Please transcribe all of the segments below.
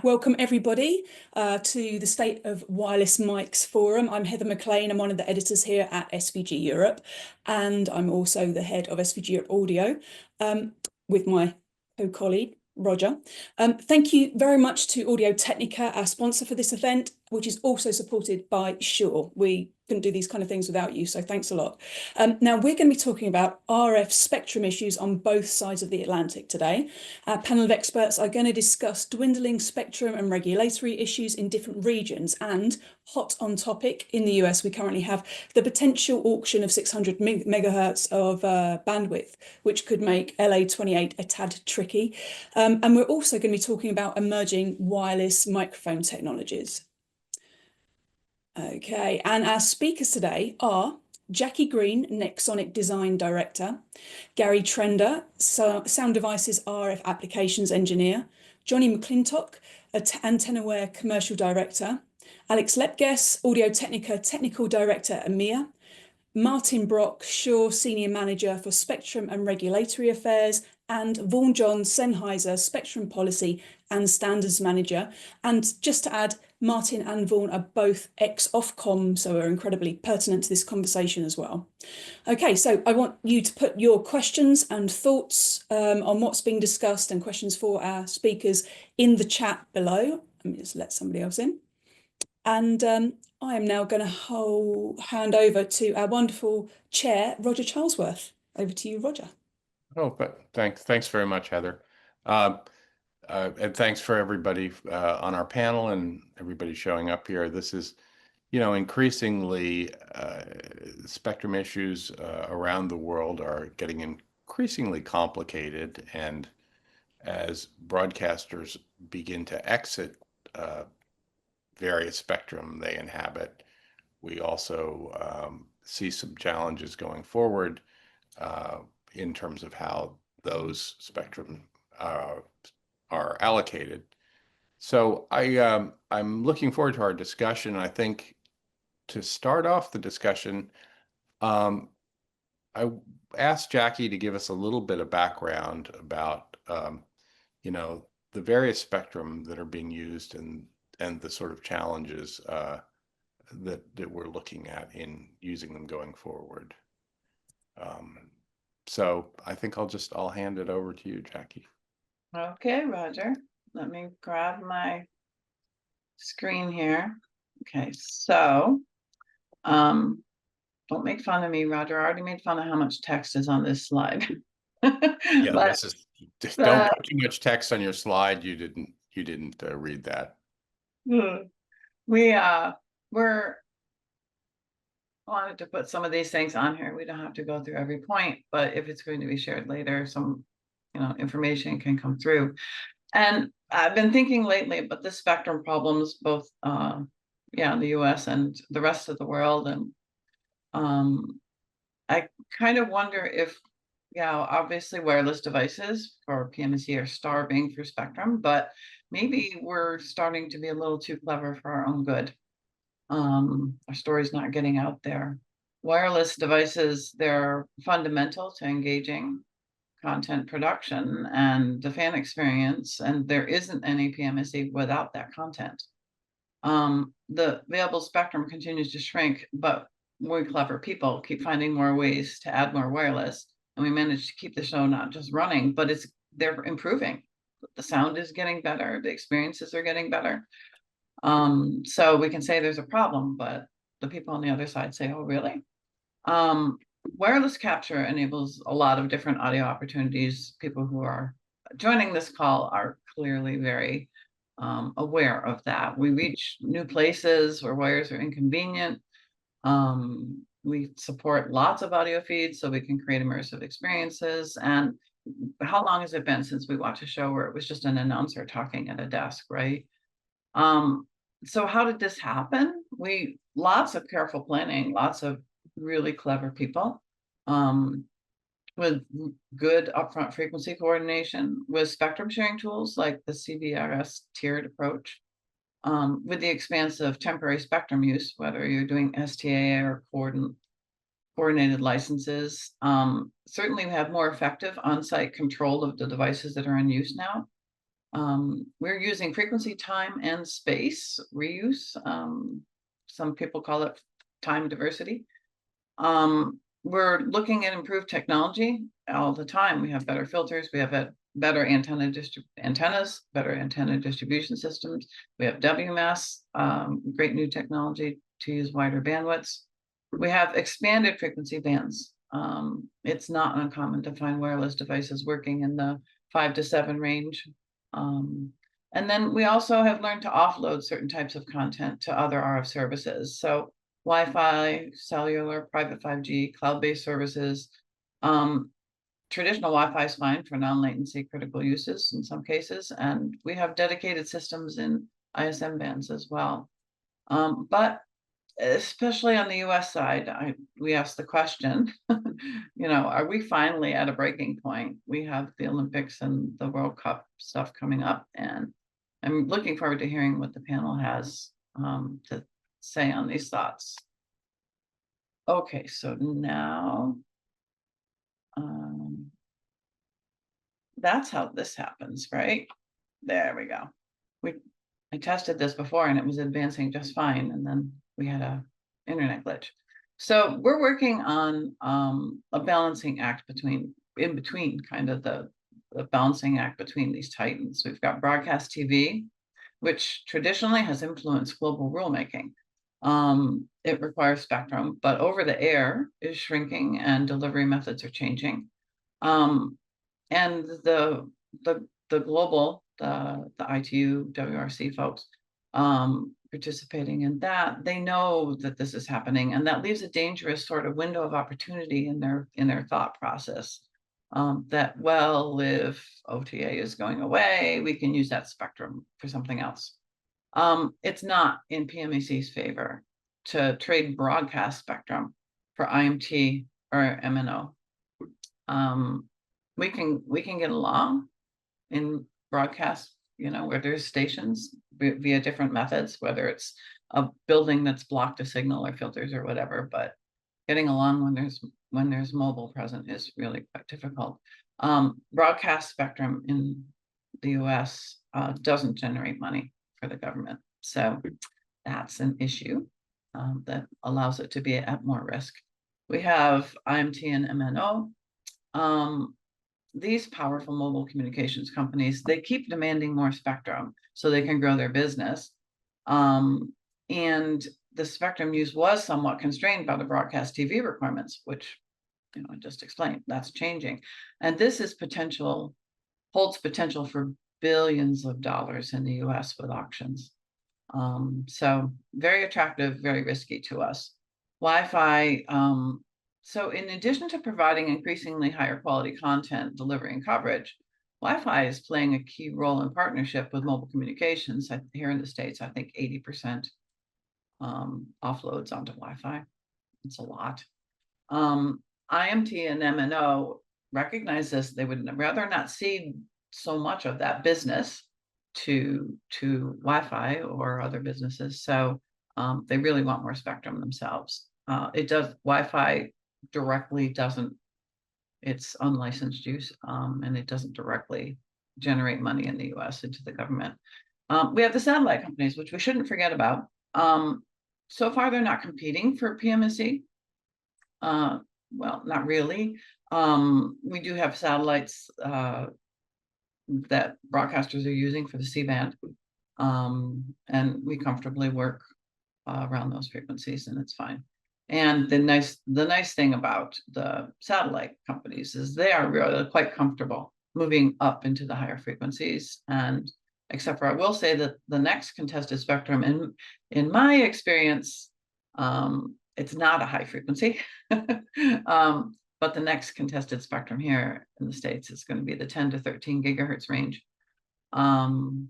Welcome everybody to the State of Wireless Mics Forum. I'm Heather McLean. I'm one of the editors here at SVG Europe, and I'm also the head of SVG Europe Audio with my co-colleague, Roger. Thank you very much to Audio Technica, our sponsor for this event, which is also supported by Shure. We couldn't do these kind of things without you, so thanks a lot. Now, we're going to be talking about RF spectrum issues on both sides of the Atlantic today. Our panel of experts are going to discuss dwindling spectrum and regulatory issues in different regions, and hot on topic in the US, we currently have the potential auction of 600 megahertz of bandwidth, which could make LA28 a tad tricky. And we're also going to be talking about emerging wireless microphone technologies. Okay, and our speakers today are Jackie Green, Nexonic Design Director, Gary Trender, Sound Devices RF Applications Engineer, Johnny McClintock, AntennaWare Commercial Director, Alex Lepges, Audio Technica Technical Director EMEA, Martin Brock, Shure Senior Manager for Spectrum and Regulatory Affairs, and Vaughan John, Sennheiser Spectrum Policy and Standards Manager. And just to add, Martin and Vaughan are both ex-Ofcom, so are incredibly pertinent to this conversation as well. Okay, so I want you to put your questions and thoughts on what's being discussed and questions for our speakers in the chat below. Let me just let somebody else in. And I am now going to hand over to our wonderful chair, Roger Charlesworth. Over to you, Roger. Oh, but thanks very much, Heather. And thanks for everybody on our panel and everybody showing up here. This is, increasingly spectrum issues around the world are getting increasingly complicated. And as broadcasters begin to exit various spectrum they inhabit, we also see some challenges going forward in terms of how those spectrum are allocated. So I'm looking forward to our discussion. I think to start off the discussion, I asked Jackie to give us a little bit of background about the various spectrum that are being used and the sort of challenges that we're looking at in using them going forward. So I think I'll hand it over to you, Jackie. Okay, Roger. Let me grab my screen here. Okay, so don't make fun of me, Roger. I already made fun of how much text is on this slide. Yeah, don't put too much text on your slide. You didn't read that. We're wanted to put some of these things on here. We don't have to go through every point, but if it's going to be shared later, some information can come through. And I've been thinking lately about the spectrum problems, both in the US and the rest of the world. And I kind of wonder if, obviously wireless devices for PMSE are starving for spectrum, but maybe we're starting to be a little too clever for our own good. Our story's not getting out there. Wireless devices, they're fundamental to engaging content production and the fan experience, and there isn't any PMSE without that content. The available spectrum continues to shrink, but we clever people keep finding more ways to add more wireless, and we manage to keep the show not just running, but they're improving. The sound is getting better, the experiences are getting better. So we can say there's a problem, but the people on the other side say, oh, really? Wireless capture enables a lot of different audio opportunities. People who are joining this call are clearly very aware of that. We reach new places where wires are inconvenient. We support lots of audio feeds so we can create immersive experiences. And how long has it been since we watched a show where it was just an announcer talking at a desk, right? So how did this happen? Lots of careful planning, lots of really clever people with good upfront frequency coordination, with spectrum sharing tools like the CBRS tiered approach, with the expansive temporary spectrum use, whether you're doing STA or coordinated licenses. Certainly we have more effective on-site control of the devices that are in use now. We're using frequency, time, and space reuse. Some people call it time diversity. We're looking at improved technology all the time. We have better filters. We have better antennas, better antenna distribution systems. We have WMAS, great new technology to use wider bandwidths. We have expanded frequency bands. It's not uncommon to find wireless devices working in the 5 to 7 range. And then we also have learned to offload certain types of content to other RF services. So Wi-Fi, cellular, private 5G, cloud-based services. Traditional Wi-Fi is fine for non-latency critical uses in some cases, and we have dedicated systems in ISM bands as well. But especially on the US side, we asked the question, are we finally at a breaking point? We have the Olympics and the World Cup stuff coming up, and I'm looking forward to hearing what the panel has to say on these thoughts. Okay, so now that's how this happens, right? There we go. I tested this before and it was advancing just fine, and then we had a internet glitch. So we're working on a balancing act in between kind of the balancing act between these titans. We've got broadcast TV, which traditionally has influenced global rulemaking. It requires spectrum, but over the air is shrinking and delivery methods are changing. And the global, the ITU, WRC folks participating in that, they know that this is happening, and that leaves a dangerous sort of window of opportunity in their thought process. That, well, if OTA is going away, we can use that spectrum for something else. It's not in PMAC's favor to trade broadcast spectrum for IMT or MNO. We can get along in broadcast, where there's stations via different methods, whether it's a building that's blocked a signal or filters or whatever, but getting along when there's mobile present is really quite difficult. Broadcast spectrum in the US doesn't generate money for the government. So that's an issue that allows it to be at more risk. We have IMT and MNO. These powerful mobile communications companies, they keep demanding more spectrum so they can grow their business. And the spectrum use was somewhat constrained by the broadcast TV requirements, which I just explained. That's changing. And this is holds potential for billions of dollars in the US with auctions. So very attractive, very risky to us. Wi-Fi, so in addition to providing increasingly higher quality content, delivery, and coverage, Wi-Fi is playing a key role in partnership with mobile communications. Here in the States, I think 80% offloads onto Wi-Fi. It's a lot. IMT and MNO recognize this. They would rather not cede so much of that business to Wi-Fi or other businesses. So they really want more spectrum themselves. Wi-Fi directly doesn't, it's unlicensed use, and it doesn't directly generate money in the US into the government. We have the satellite companies, which we shouldn't forget about. So far, they're not competing for PMSE. Well, not really. We do have satellites that broadcasters are using for the C-band, and we comfortably work around those frequencies, and it's fine. And the nice thing about the satellite companies is they are really quite comfortable moving up into the higher frequencies. And except for, I will say that the next contested spectrum, in my experience, it's not a high frequency, but the next contested spectrum here in the States is going to be the 10 to 13 gigahertz range. And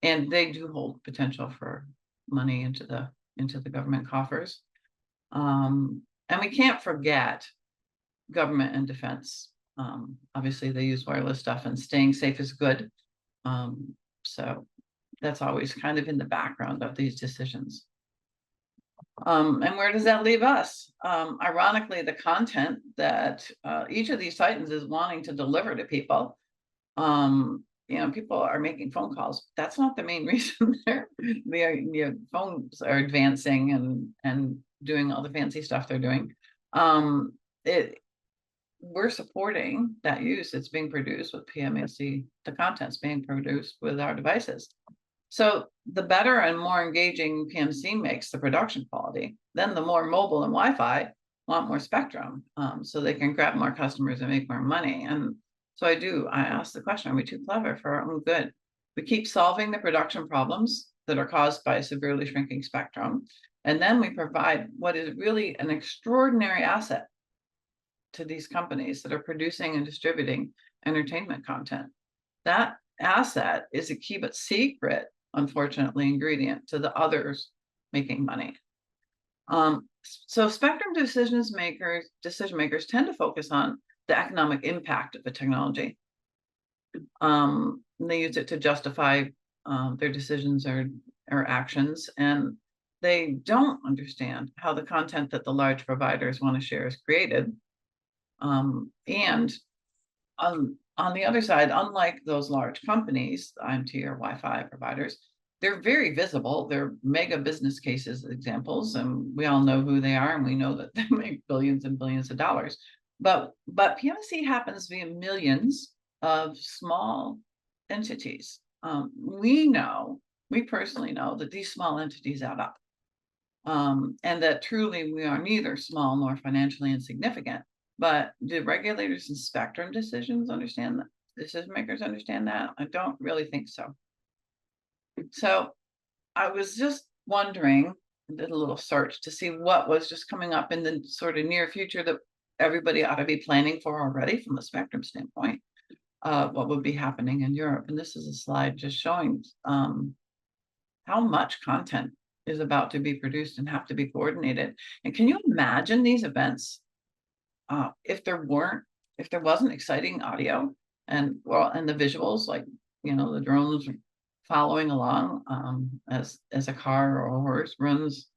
they do hold potential for money into the government coffers. And we can't forget government and defense. Obviously, they use wireless stuff, and staying safe is good. So that's always kind of in the background of these decisions. And where does that leave us? Ironically, the content that each of these titans is wanting to deliver to people people are making phone calls. That's not the main reason phones are advancing and doing all the fancy stuff they're doing. We're supporting that use. It's being produced with PMSC. The content's being produced with our devices. So the better and more engaging PMC makes the production quality, then the more mobile and Wi-Fi want more spectrum, so they can grab more customers and make more money. And so I ask the question, are we too clever for our own good? We keep solving the production problems that are caused by severely shrinking spectrum. And then we provide what is really an extraordinary asset to these companies that are producing and distributing entertainment content. That asset is a key but secret, unfortunately, ingredient to the others making money. So spectrum decision makers tend to focus on the economic impact of the technology. They use it to justify their decisions or actions, and they don't understand how the content that the large providers want to share is created. And on the other side, unlike those large companies, IMT or Wi-Fi providers, they're very visible. They're mega business cases examples, and we all know who they are, and we know that they make billions and billions of dollars. But PMC happens via millions of small entities. We personally know that these small entities add up, and that truly we are neither small nor financially insignificant. But do regulators and spectrum decision makers understand that? I don't really think so. So I was just wondering, did a little search to see what was just coming up in the sort of near future that everybody ought to be planning for already from a spectrum standpoint, what would be happening in Europe. And this is a slide just showing how much content is about to be produced and have to be coordinated. And can you imagine these events if there wasn't exciting audio and the visuals, like the drones following along as a car or a horse runs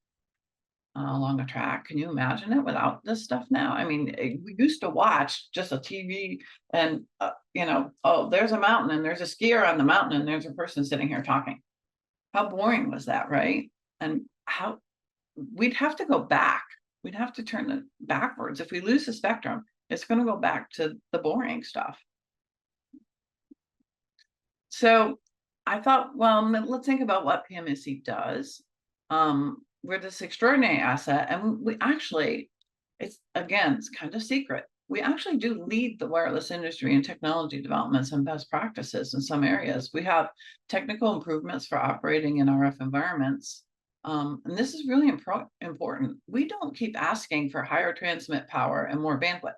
along a track? Can you imagine it without this stuff now? I mean, we used to watch just a TV and oh, there's a mountain and there's a skier on the mountain and there's a person sitting here talking. How boring was that, right? And how we'd have to go back. We'd have to turn it backwards. If we lose the spectrum, it's going to go back to the boring stuff. So I thought, well, let's think about what PMSC does. We're this extraordinary asset, and we actually, it's kind of secret. We actually do lead the wireless industry in technology developments and best practices in some areas. We have technical improvements for operating in RF environments. And this is really important. We don't keep asking for higher transmit power and more bandwidth,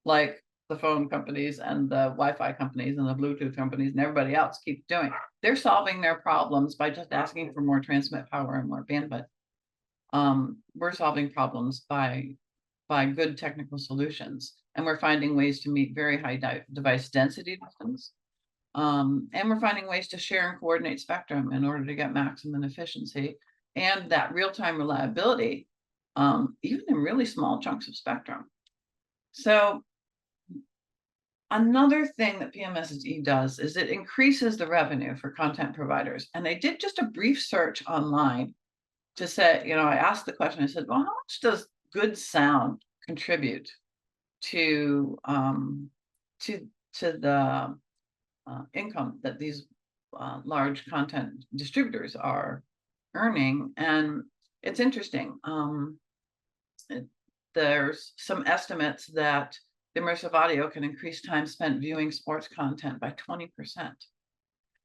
like the phone companies and the Wi-Fi companies and the Bluetooth companies and everybody else keep doing. They're solving their problems by just asking for more transmit power and more bandwidth. We're solving problems by good technical solutions, and we're finding ways to meet very high device density systems. And we're finding ways to share and coordinate spectrum in order to get maximum efficiency and that real-time reliability, even in really small chunks of spectrum. So another thing that PMSC does is it increases the revenue for content providers. And they did just a brief search online to say, I asked the question, I said, well, how much does good sound contribute to the income that these large content distributors are earning? And it's interesting. There's some estimates that the immersive audio can increase time spent viewing sports content by 20%.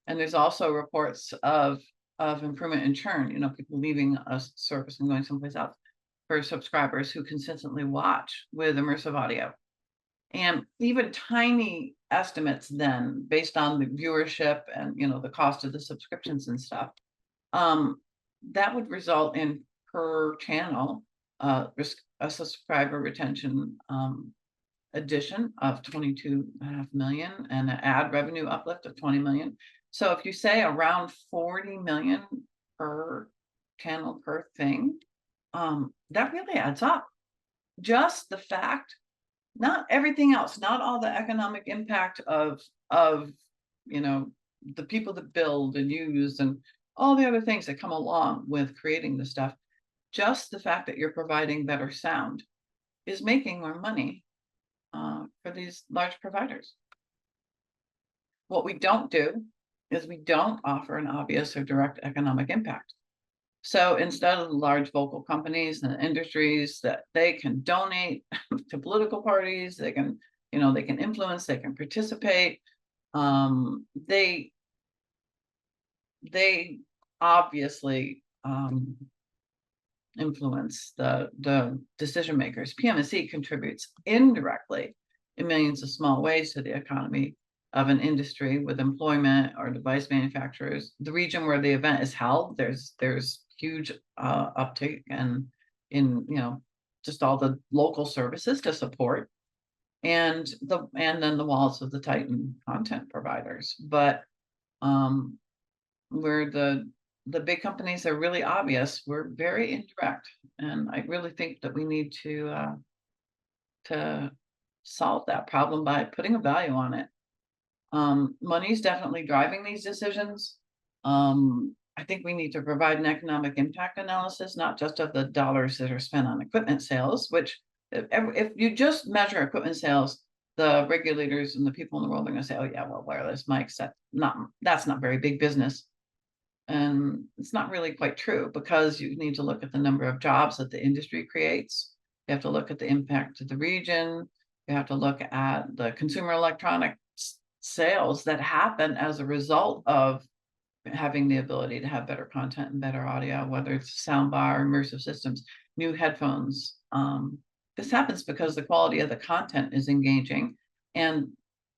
And there's also reports of improvement in churn, people leaving a service and going someplace else, for subscribers who consistently watch with immersive audio. And even tiny estimates then, based on the viewership and the cost of the subscriptions and stuff, that would result in per channel a subscriber retention addition of 22.5 million and an ad revenue uplift of 20 million. So if you say around 40 million per channel per thing, that really adds up. Just the fact, not everything else, not all the economic impact of the people that build and use and all the other things that come along with creating the stuff. Just the fact that you're providing better sound is making more money for these large providers. What we don't do is we don't offer an obvious or direct economic impact. So instead of the large vocal companies and industries that they can donate to political parties, they can, they can influence, they can participate. They obviously influence the decision makers. PMSE contributes indirectly in millions of small ways to the economy of an industry with employment or device manufacturers. The region where the event is held, there's huge uptake and in just all the local services to support, and then the walls of the Titan content providers. But where the big companies are really obvious, we're very indirect, and I really think that we need to solve that problem by putting a value on it. Money's definitely driving these decisions. I think we need to provide an economic impact analysis, not just of the dollars that are spent on equipment sales, which if you just measure equipment sales, the regulators and the people in the world are going to say, oh yeah, well, wireless mics, that's not very big business. And it's not really quite true, because you need to look at the number of jobs that the industry creates. You have to look at the impact to the region. You have to look at the consumer electronics sales that happen as a result of having the ability to have better content and better audio, whether it's soundbar, immersive systems, new headphones. This happens because the quality of the content is engaging, and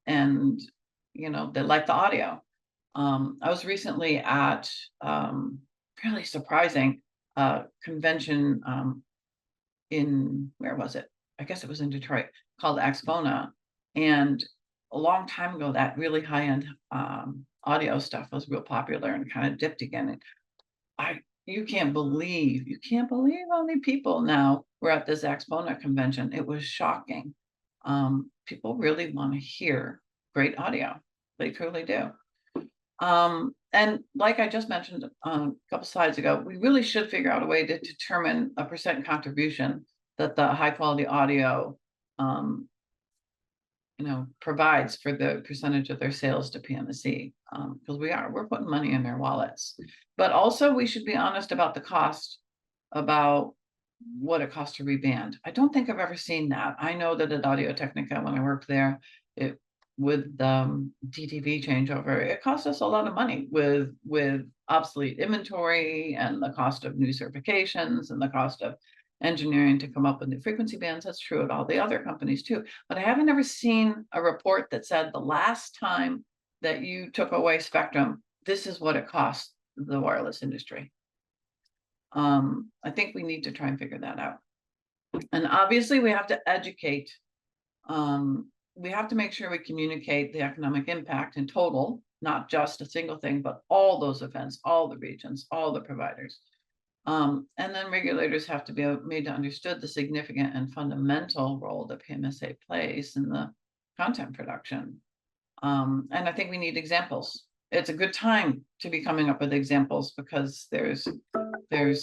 they like the audio. I was recently at fairly surprising convention where was it? I guess it was in Detroit, called Axpona. And a long time ago, that really high-end audio stuff was real popular and kind of dipped again. And you can't believe how many people now were at this Axpona convention. It was shocking. People really want to hear great audio. They truly do. And like I just mentioned a couple slides ago, we really should figure out a way to determine a percent contribution that the high quality audio provides for the percentage of their sales to PMSE, because we're putting money in their wallets. But also we should be honest about the cost, about what it costs to reband. I don't think I've ever seen that. I know that at Audio Technica, when I worked there, with the DTV changeover, it cost us a lot of money with obsolete inventory and the cost of new certifications and the cost of engineering to come up with new frequency bands. That's true at all the other companies too. But I haven't ever seen a report that said the last time that you took away spectrum, this is what it cost the wireless industry. I think we need to try and figure that out. And obviously we have to educate. We have to make sure we communicate the economic impact in total, not just a single thing, but all those events, all the regions, all the providers. And then regulators have to be made to understand the significant and fundamental role that PMSA plays in the content production. And I think we need examples. It's a good time to be coming up with examples, because there's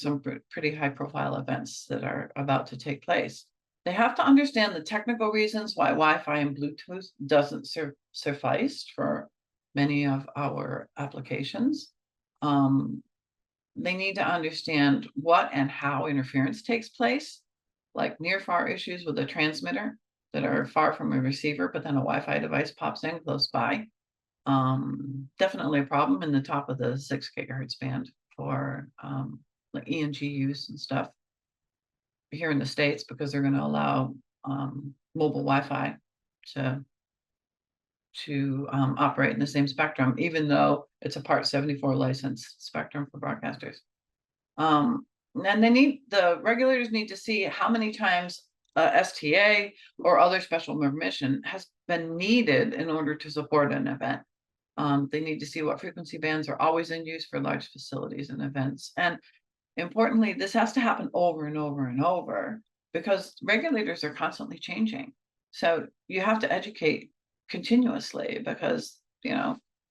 some pretty high profile events that are about to take place. They have to understand the technical reasons why Wi-Fi and Bluetooth doesn't suffice for many of our applications. They need to understand what and how interference takes place, like near-far issues with a transmitter that are far from a receiver, but then a Wi-Fi device pops in close by. Definitely a problem in the top of the 6 gigahertz band for like ENG use and stuff here in the States, because they're going to allow mobile Wi-Fi to operate in the same spectrum, even though it's a Part 74 licensed spectrum for broadcasters. And the regulators need to see how many times STA or other special permission has been needed in order to support an event. They need to see what frequency bands are always in use for large facilities and events. And importantly, this has to happen over and over and over, because regulators are constantly changing. So you have to educate continuously, because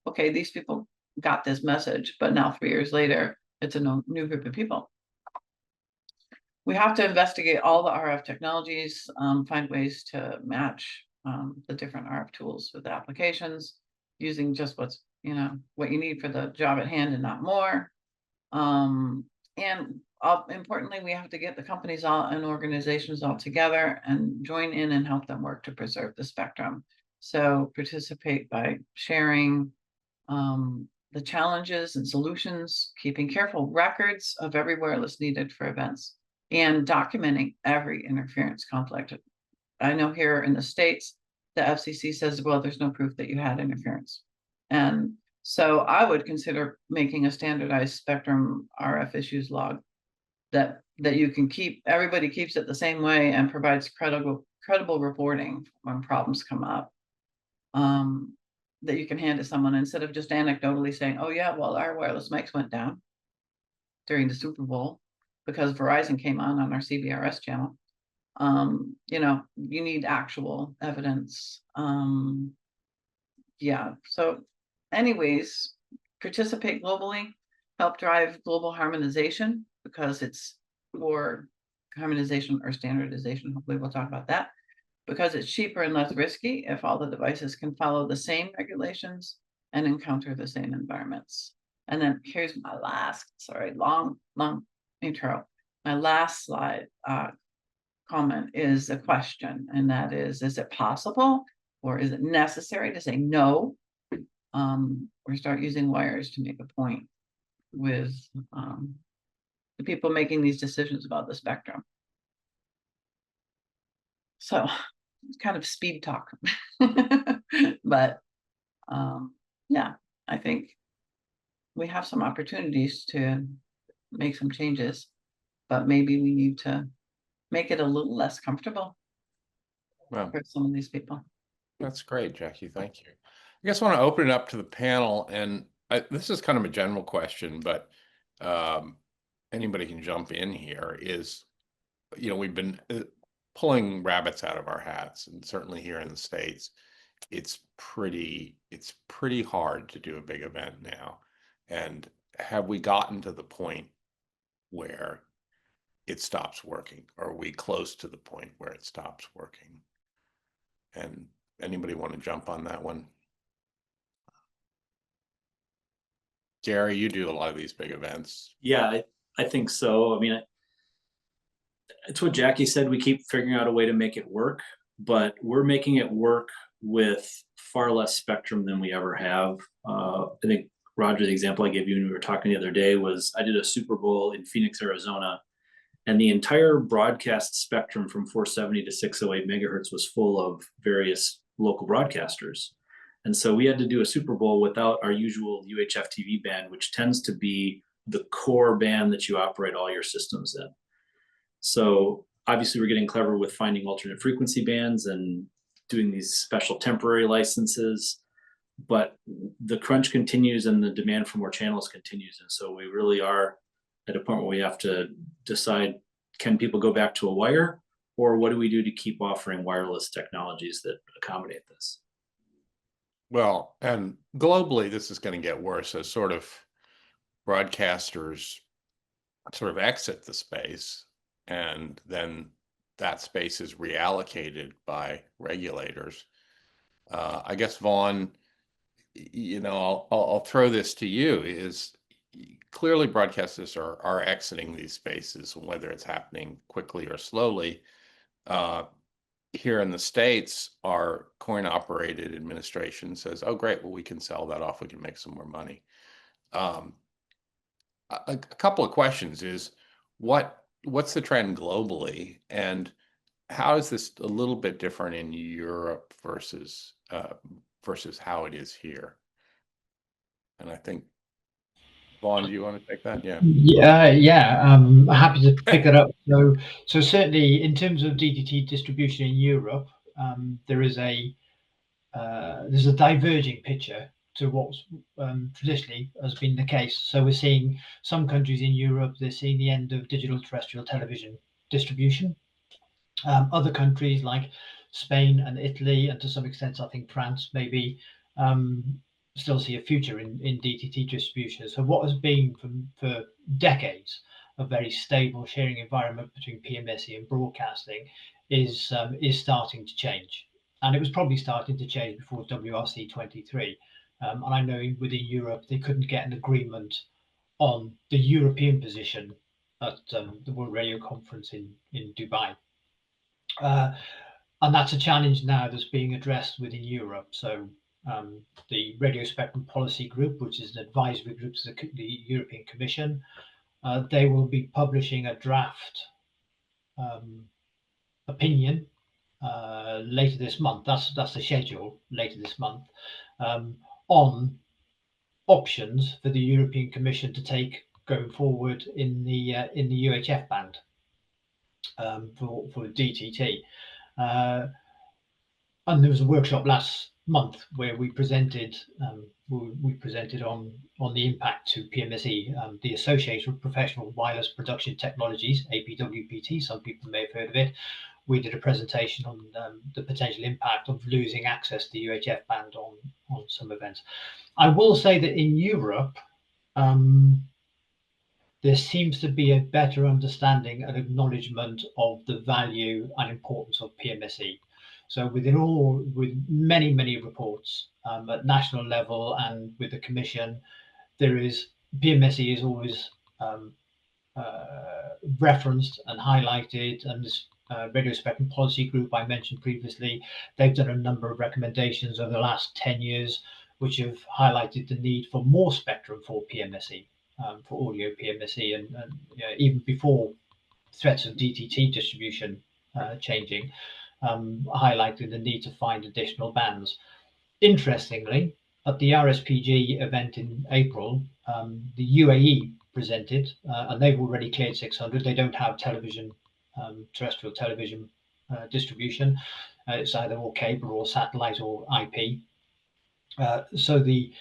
okay, these people got this message, but now 3 years later, it's a new group of people. We have to investigate all the RF technologies, find ways to match the different RF tools with the applications, using just what's, what you need for the job at hand and not more. And importantly, we have to get the companies all and organizations all together and join in and help them work to preserve the spectrum. So participate by sharing the challenges and solutions, keeping careful records of every wireless needed for events, and documenting every interference conflict. I know here in the States, the FCC says, well, there's no proof that you had interference. And so I would consider making a standardized spectrum RF issues log that you can keep, everybody keeps it the same way and provides credible reporting when problems come up. That you can hand to someone instead of just anecdotally saying, oh yeah, well, our wireless mics went down during the Super Bowl because Verizon came on our CBRS channel. You need actual evidence. Yeah, so anyways, participate globally, help drive global harmonization, because it's for harmonization or standardization. Hopefully we'll talk about that, because it's cheaper and less risky if all the devices can follow the same regulations and encounter the same environments. And then here's my last, sorry, long intro. My last slide comment is a question, and that is it possible or is it necessary to say no, or start using wires to make a point with the people making these decisions about the spectrum? So it's kind of speed talk. But yeah, I think we have some opportunities to make some changes, but maybe we need to make it a little less comfortable for some of these people. That's great, Jackie. Thank you. I guess I want to open it up to the panel, and this is kind of a general question, but anybody can jump in here. Is, we've been pulling rabbits out of our hats, and certainly here in the States, it's pretty hard to do a big event now. And have we gotten to the point where it stops working? Are we close to the point where it stops working? And anybody want to jump on that one? Gary, you do a lot of these big events. Yeah, I think so. I mean, it's what Jackie said. We keep figuring out a way to make it work, but we're making it work with far less spectrum than we ever have. I think, Roger, the example I gave you when we were talking the other day was I did a Super Bowl in Phoenix, Arizona, and the entire broadcast spectrum from 470 to 608 megahertz was full of various local broadcasters. And so we had to do a Super Bowl without our usual UHF TV band, which tends to be the core band that you operate all your systems in. So obviously we're getting clever with finding alternate frequency bands and doing these special temporary licenses, but the crunch continues and the demand for more channels continues. And so we really are at a point where we have to decide, can people go back to a wire, or what do we do to keep offering wireless technologies that accommodate this? Well, and globally, this is going to get worse as sort of broadcasters sort of exit the space, and then that space is reallocated by regulators. I guess, Vaughn, I'll throw this to you. Is clearly broadcasters are exiting these spaces, whether it's happening quickly or slowly. Here in the States, our coin-operated administration says, oh, great, well, we can sell that off. We can make some more money. A couple of questions is, what's the trend globally? And how is this a little bit different in Europe versus how it is here? And I think, Vaughn, do you want to take that? Yeah. Yeah. I'm happy to pick it up. So certainly in terms of DDT distribution in Europe, there's a diverging picture to what traditionally has been the case. So we're seeing some countries in Europe, they're seeing the end of digital terrestrial television distribution. Other countries like Spain and Italy, and to some extent, I think France, maybe still see a future in DTT distribution. So what has been for decades a very stable sharing environment between PMSE and broadcasting is starting to change, and it was probably starting to change before WRC 23. And I know within Europe they couldn't get an agreement on the European position at the World Radio Conference in Dubai. And that's a challenge now that's being addressed within Europe. So the Radio Spectrum Policy Group, which is an advisory group to the European Commission, they will be publishing a draft opinion later this month. That's the schedule, later this month, on options for the European Commission to take going forward in the UHF band for DTT. And there was a workshop last month where we presented on the impact to PMSE, the Association of Professional Wireless Production Technologies, APWPT. Some people may have heard of it. We did a presentation on the potential impact of losing access to the UHF band on some events. I will say that in Europe, there seems to be a better understanding and acknowledgement of the value and importance of PMSE. So with many reports at national level and with the Commission, PMSE is always referenced and highlighted, and this Radio Spectrum Policy Group I mentioned previously, they've done a number of recommendations over the last 10 years, which have highlighted the need for more spectrum for PMSE, for audio PMSE, and even before threats of DTT distribution changing, highlighted the need to find additional bands. Interestingly, at the RSPG event in April, the UAE presented, and they've already cleared 600. They don't have television, terrestrial television distribution. It's either all cable or satellite or IP. So the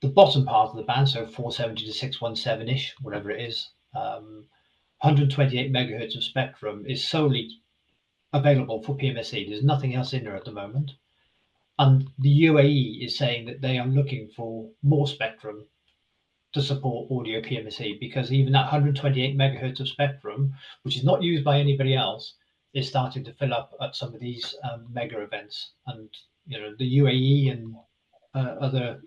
bottom part of the band, so 470 to 617-ish, whatever it is, 128 megahertz of spectrum is solely available for PMSE. There's nothing else in there at the moment. And the UAE is saying that they are looking for more spectrum to support audio PMSE, because even that 128 megahertz of spectrum, which is not used by anybody else, is starting to fill up at some of these mega events. And the UAE and other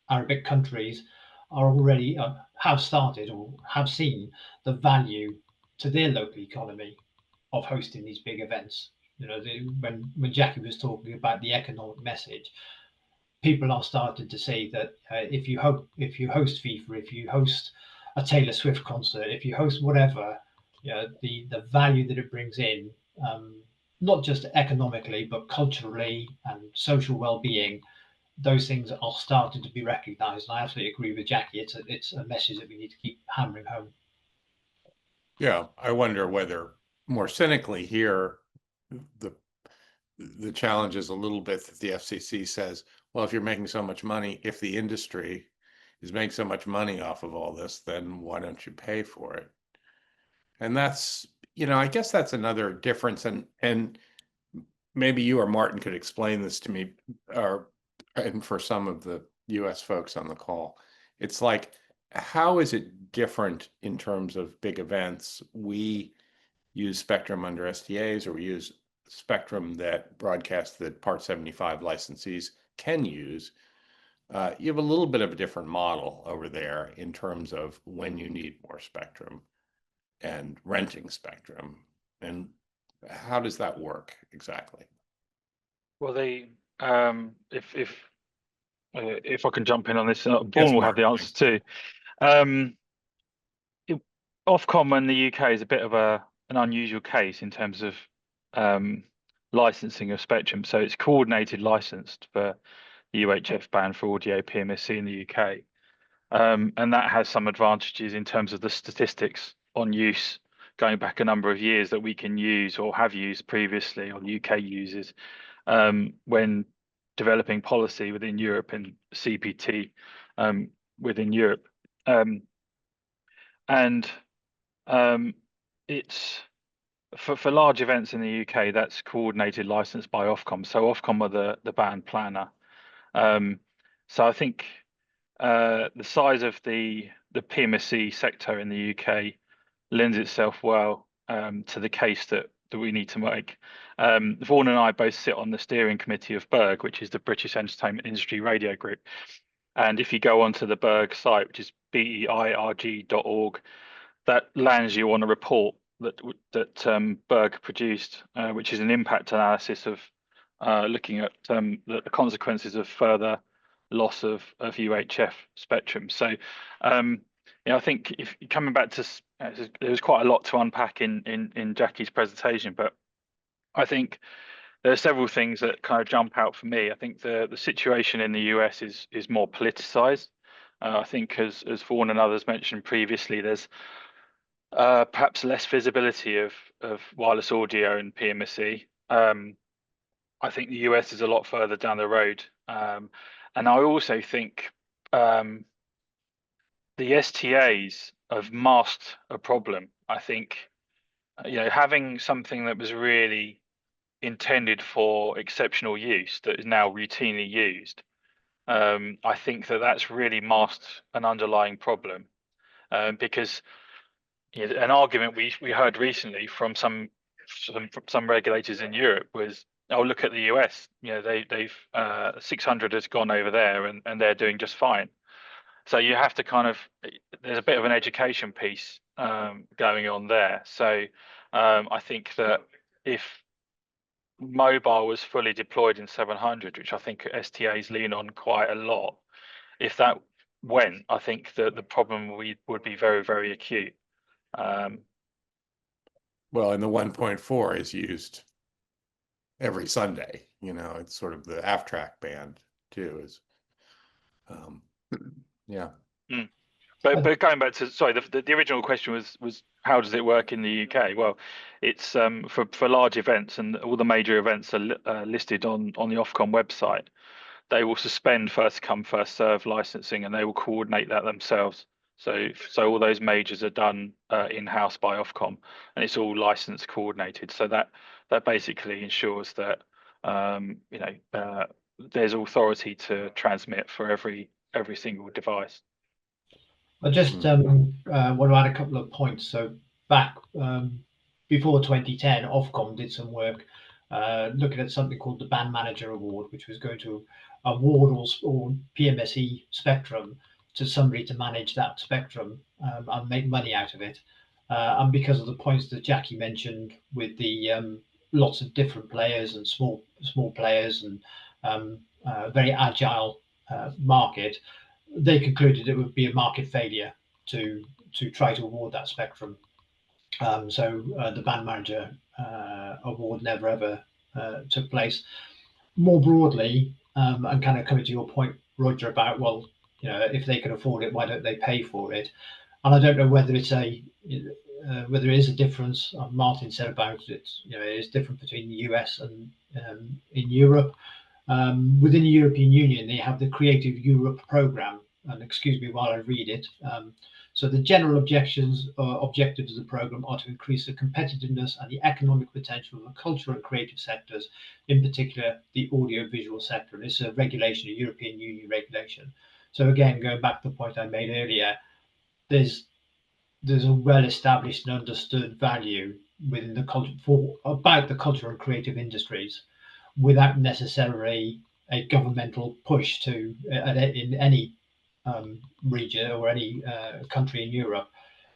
Arabic countries are already have started or have seen the value to their local economy of hosting these big events. When Jackie was talking about the economic message, people are starting to say that if you host FIFA, if you host a Taylor Swift concert, if you host whatever, the value that it brings in, not just economically but culturally and social well-being, those things are starting to be recognised. And I absolutely agree with Jackie. It's a message that we need to keep hammering home. Yeah, I wonder whether more cynically here, the challenge is a little bit that the FCC says, well, if you're making so much money, if the industry is making so much money off of all this, then why don't you pay for it? And that's, I guess that's another difference. And maybe you or Martin could explain this to me, and for some of the US folks on the call. It's like, how is it different in terms of big events? We use spectrum under SDAs, or we use spectrum that Part 75 licensees can use. You have a little bit of a different model over there in terms of when you need more spectrum and renting spectrum. And how does that work exactly? Well, if I can jump in on this, Vaughan Yes, will have the answers too. Ofcom in the UK is a bit of an unusual case in terms of licensing of spectrum. So it's coordinated licensed for the UHF band for audio PMSC in the UK. And that has some advantages in terms of the statistics on use going back a number of years that we can use or have used previously, or the UK uses, when developing policy within Europe and CPT within Europe. It's for large events in the UK, that's coordinated licensed by Ofcom. So Ofcom are the band planner. So I think the size of the PMSE sector in the UK lends itself well to the case that we need to make. Vaughan and I both sit on the steering committee of BERG, which is the British Entertainment Industry Radio Group. And if you go onto the BERG site, which is beirg.org, that lands you on a report that BERG produced, which is an impact analysis of looking at the consequences of further loss of UHF spectrum. So, I think if coming back to there was quite a lot to unpack in Jackie's presentation, but I think there are several things that kind of jump out for me. I think the situation in the US is more politicized. I think as Vaughan and others mentioned previously, there's perhaps less visibility of wireless audio and PMSE. I think the US is a lot further down the road, and I also think the STAs have masked a problem. I think having something that was really intended for exceptional use that is now routinely used, I think that's really masked an underlying problem, because an argument we heard recently from some regulators in Europe was, oh, look at the US, they've 600 has gone over there and they're doing just fine. So you have to there's a bit of an education piece going on there. So I think that if mobile was fully deployed in 700, which I think STAs lean on quite a lot, if that went, I think that the problem would be very, very acute. Well, and the 1.4 is used every Sunday. It's sort of the AF-track band too. Yeah. But going back to the original question was how does it work in the UK? Well, it's for large events, and all the major events are listed on the Ofcom website. They will suspend first come first serve licensing, and they will coordinate that themselves. So all those majors are done in-house by Ofcom, and it's all license coordinated. So that basically ensures that there's authority to transmit for every single device. I just want to add a couple of points. So back before 2010, Ofcom did some work looking at something called the Band Manager Award, which was going to award all PMSE spectrum to somebody to manage that spectrum and make money out of it. And because of the points that Jackie mentioned with the lots of different players and small players and very agile market, they concluded it would be a market failure to try to award that spectrum. So the Band Manager Award never ever took place. More broadly, and kind of coming to your point, Roger, about if they can afford it, why don't they pay for it? And I don't know whether it's whether it is a difference. Martin said about it. It is different between the US and in Europe. Within the European Union, they have the Creative Europe program, and excuse me while I read it. So the general objectives of the program are to increase the competitiveness and the economic potential of the cultural and creative sectors, in particular the audio-visual sector. And it's a regulation, a European Union regulation. So again, going back to the point I made earlier, there's a well-established and understood value within the culture about the cultural and creative industries, without necessarily a governmental push to in any region or any country in Europe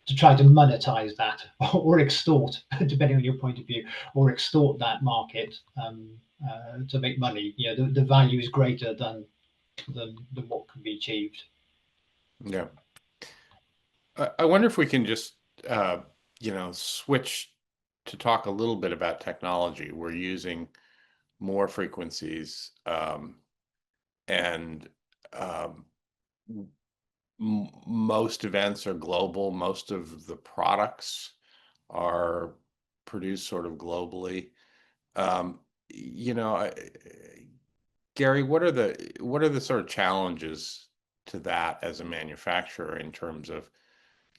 to try to monetize that or extort, depending on your point of view, or extort that market to make money. The value is greater than what can be achieved. Yeah. I wonder if we can just switch to talk a little bit about technology. We're using more frequencies, and most events are global. Most of the products are produced sort of globally. Gary, what are the sort of challenges to that as a manufacturer in terms of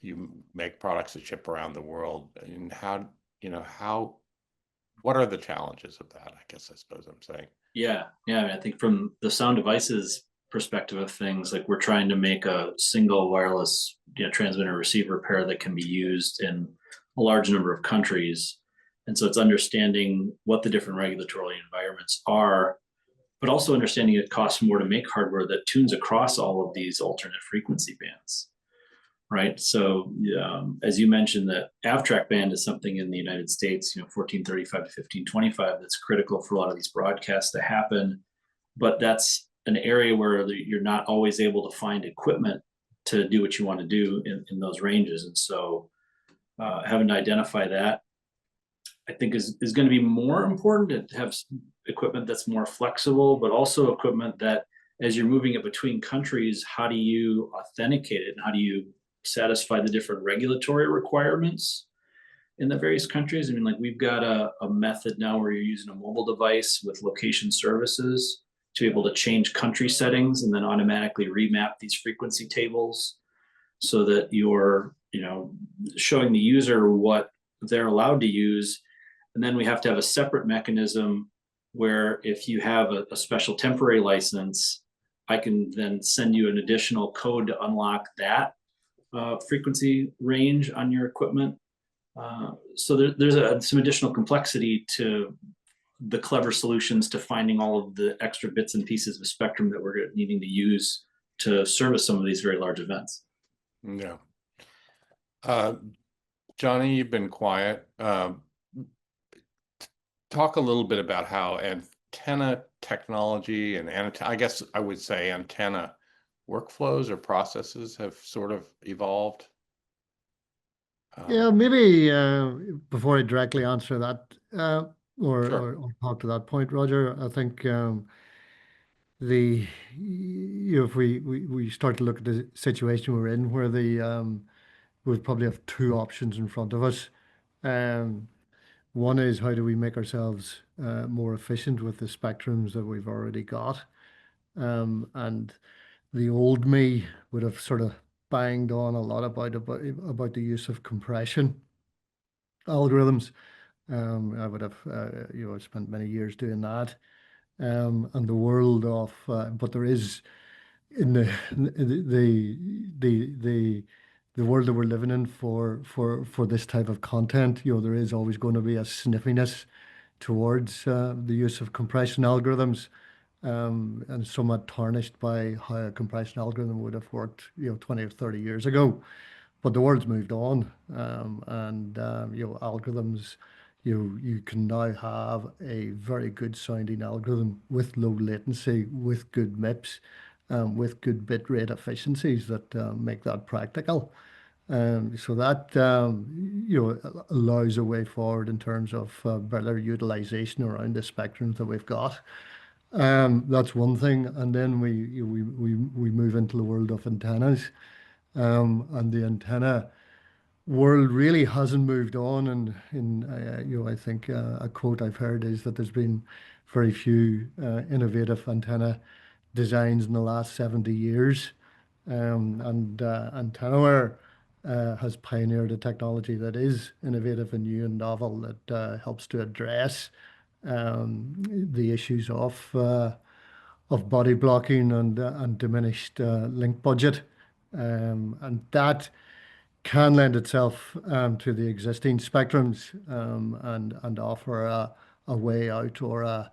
you make products that ship around the world, and how what are the challenges of that? I guess I suppose I'm saying. Yeah, I mean, I think from the sound devices perspective of things, like we're trying to make a single wireless, transmitter receiver pair that can be used in a large number of countries. And so it's understanding what the different regulatory environments are, but also understanding it costs more to make hardware that tunes across all of these alternate frequency bands. Right. So as you mentioned, the AVTRAC band is something in the United States, 1435 to 1525, that's critical for a lot of these broadcasts to happen. But that's an area where you're not always able to find equipment to do what you want to do in those ranges. And so having to identify that, I think is going to be more important to have equipment that's more flexible, but also equipment that as you're moving it between countries, how do you authenticate it and how do you satisfy the different regulatory requirements in the various countries? I mean, like we've got a method now where you're using a mobile device with location services to be able to change country settings and then automatically remap these frequency tables so that you're, showing the user what they're allowed to use. And then we have to have a separate mechanism where if you have a special temporary license, I can then send you an additional code to unlock that frequency range on your equipment. So there's some additional complexity to the clever solutions to finding all of the extra bits and pieces of spectrum that we're needing to use to service some of these very large events. Yeah. Johnny, you've been quiet. Talk a little bit about how antenna technology and I guess I would say antenna workflows or processes have sort of evolved. Yeah, maybe before I directly answer that or, Sure. or talk to that point, Roger, I think if we start to look at the situation we're in, where we probably have two options in front of us. One is how do we make ourselves more efficient with the spectrums that we've already got, and the old me would have sort of banged on a lot about the use of compression algorithms. I would have spent many years doing that. And the world of but there is in the world that we're living in for this type of content, there is always going to be a sniffiness towards the use of compression algorithms. And somewhat tarnished by how a compression algorithm would have worked, 20 or 30 years ago. But the world's moved on, and algorithms. You can now have a very good sounding algorithm with low latency, with good MIPS, with good bit rate efficiencies that make that practical. So that allows a way forward in terms of better utilization around the spectrums that we've got. That's one thing, and then we move into the world of antennas, and the antenna world really hasn't moved on. And I think a quote I've heard is that there's been very few innovative antenna designs in the last 70 years, and AntennaWare has pioneered a technology that is innovative and new and novel that helps to address the issues of body blocking and diminished link budget, and that can lend itself to the existing spectrums, and offer a way out or a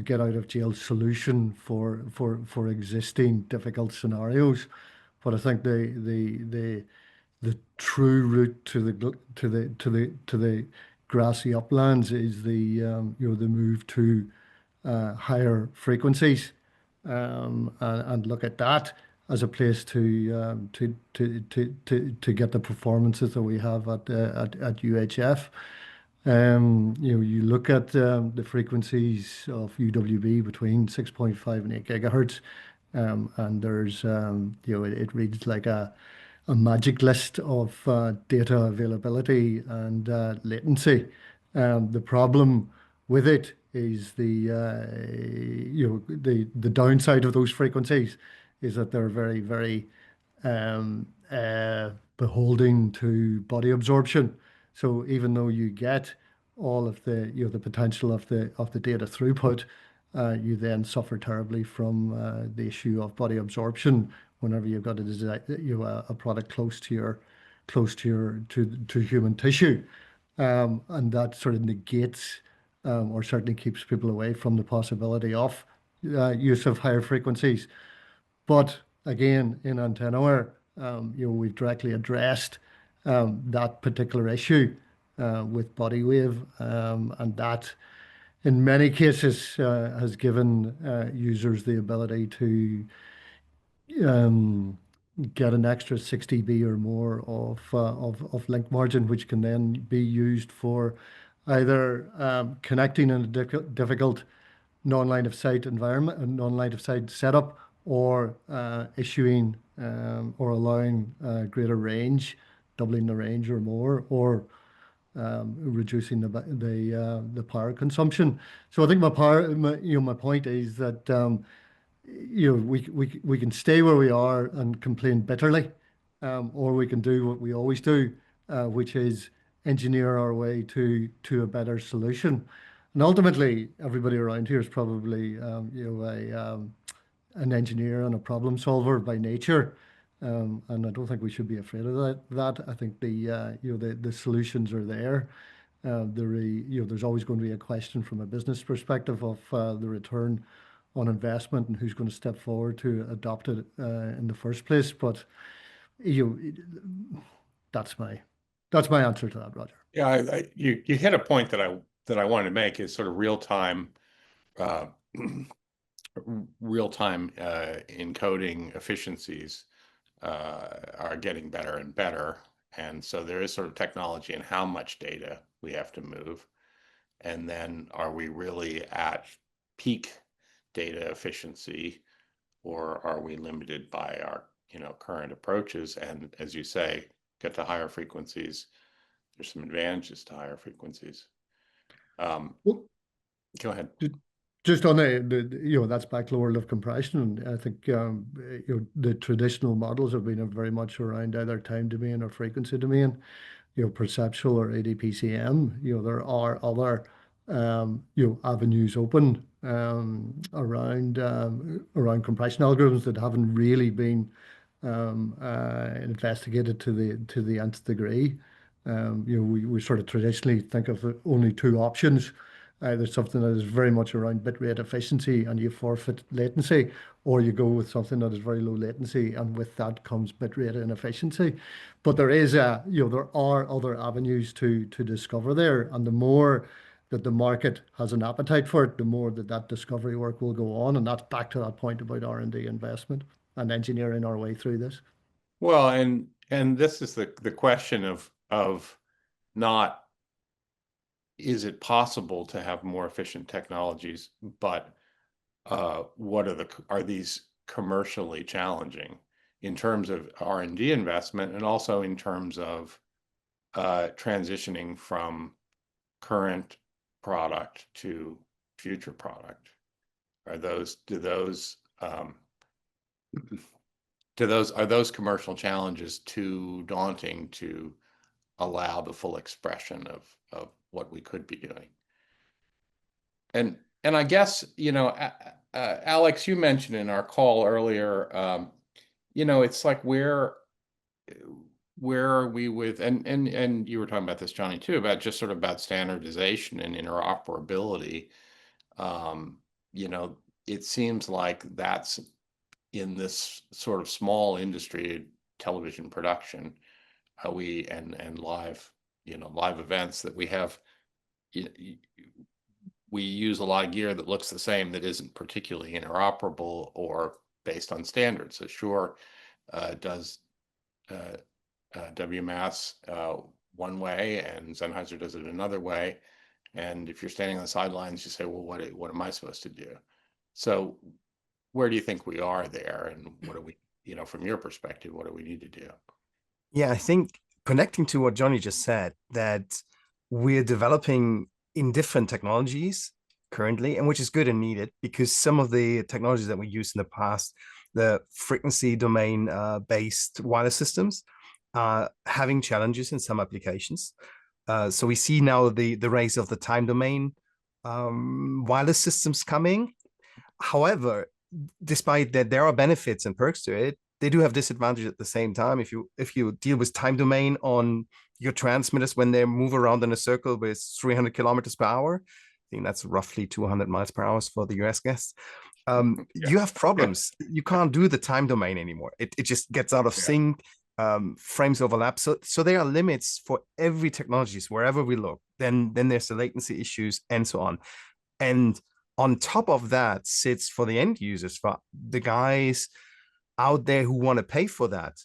get out of jail solution for existing difficult scenarios. But I think the true route to the grassy uplands is the move to higher frequencies, and look at that as a place to get the performances that we have at UHF. You look at the frequencies of UWB between 6.5 and 8 gigahertz, and there's it reads like a magic list of data availability and latency. The problem with it is the downside of those frequencies is that they're very, very beholden to body absorption. So even though you get all of the the potential of the data throughput, you then suffer terribly from the issue of body absorption whenever you've got a product close to human tissue, and that sort of negates or certainly keeps people away from the possibility of use of higher frequencies. But again, in AntennaWare, we've directly addressed that particular issue with body wave, and that in many cases has given users the ability to get an extra 6 dB or more of link margin, which can then be used for either connecting in a difficult non-line of sight environment, a non-line of sight setup, or issuing or allowing greater range, doubling the range or more, or reducing the power consumption. So I think my point is that we can stay where we are and complain bitterly, or we can do what we always do, which is engineer our way to a better solution. And ultimately, everybody around here is probably an engineer and a problem solver by nature, and I don't think we should be afraid of that. I think the solutions are there. There's always going to be a question from a business perspective of the return on investment and who's going to step forward to adopt it in the first place. But that's my answer to that, Roger. Yeah, you hit a point that I wanted to make is sort of real-time encoding efficiencies are getting better and better. And so there is sort of technology in how much data we have to move. And then are we really at peak data efficiency, or are we limited by our current approaches? And as you say, get to higher frequencies. There's some advantages to higher frequencies. Go ahead. Just on that's back to the world of compression. And I think the traditional models have been very much around either time domain or frequency domain, perceptual or ADPCM. There are other avenues open around compression algorithms that haven't really been investigated to the nth degree. We sort of traditionally think of only two options. There's something that is very much around bit rate efficiency and you forfeit latency, or you go with something that is very low latency and with that comes bit rate inefficiency. But there are other avenues to discover there, and the more that the market has an appetite for it, the more that discovery work will go on, and that's back to that point about R&D investment and engineering our way through this. Well, and this is the question of not, is it possible to have more efficient technologies, but are these commercially challenging in terms of R&D investment, and also in terms of transitioning from current product to future product? Are those commercial challenges too daunting to allow the full expression of what we could be doing? And I guess, Alex, you mentioned in our call earlier, it's like where are we with, and you were talking about this, Johnny, too, about just sort of about standardization and interoperability. It seems like that's in this sort of small industry, television production, and live events, that we have, we use a lot of gear that looks the same, that isn't particularly interoperable or based on standards. So Shure does WMAS one way, and Sennheiser does it another way. And if you're standing on the sidelines, you say, well, what am I supposed to do? So where do you think we are there, and what do we, from your perspective, what do we need to do? Yeah, I think connecting to what Johnny just said, that we're developing in different technologies currently, and which is good and needed, because some of the technologies that we used in the past, the frequency domain based wireless systems, are having challenges in some applications. So we see now the rise of the time domain wireless systems coming. However, despite that there are benefits and perks to it, they do have disadvantages at the same time. If you deal with time domain on your transmitters when they move around in a circle with 300 kilometers per hour, I think that's roughly 200 miles per hour for the US guests. You have problems. You can't do the time domain anymore. It just gets out of sync. Frames overlap. So there are limits for every technologies wherever we look. Then there's the latency issues and so on. And on top of that sits for the end users, for the guys out there who want to pay for that,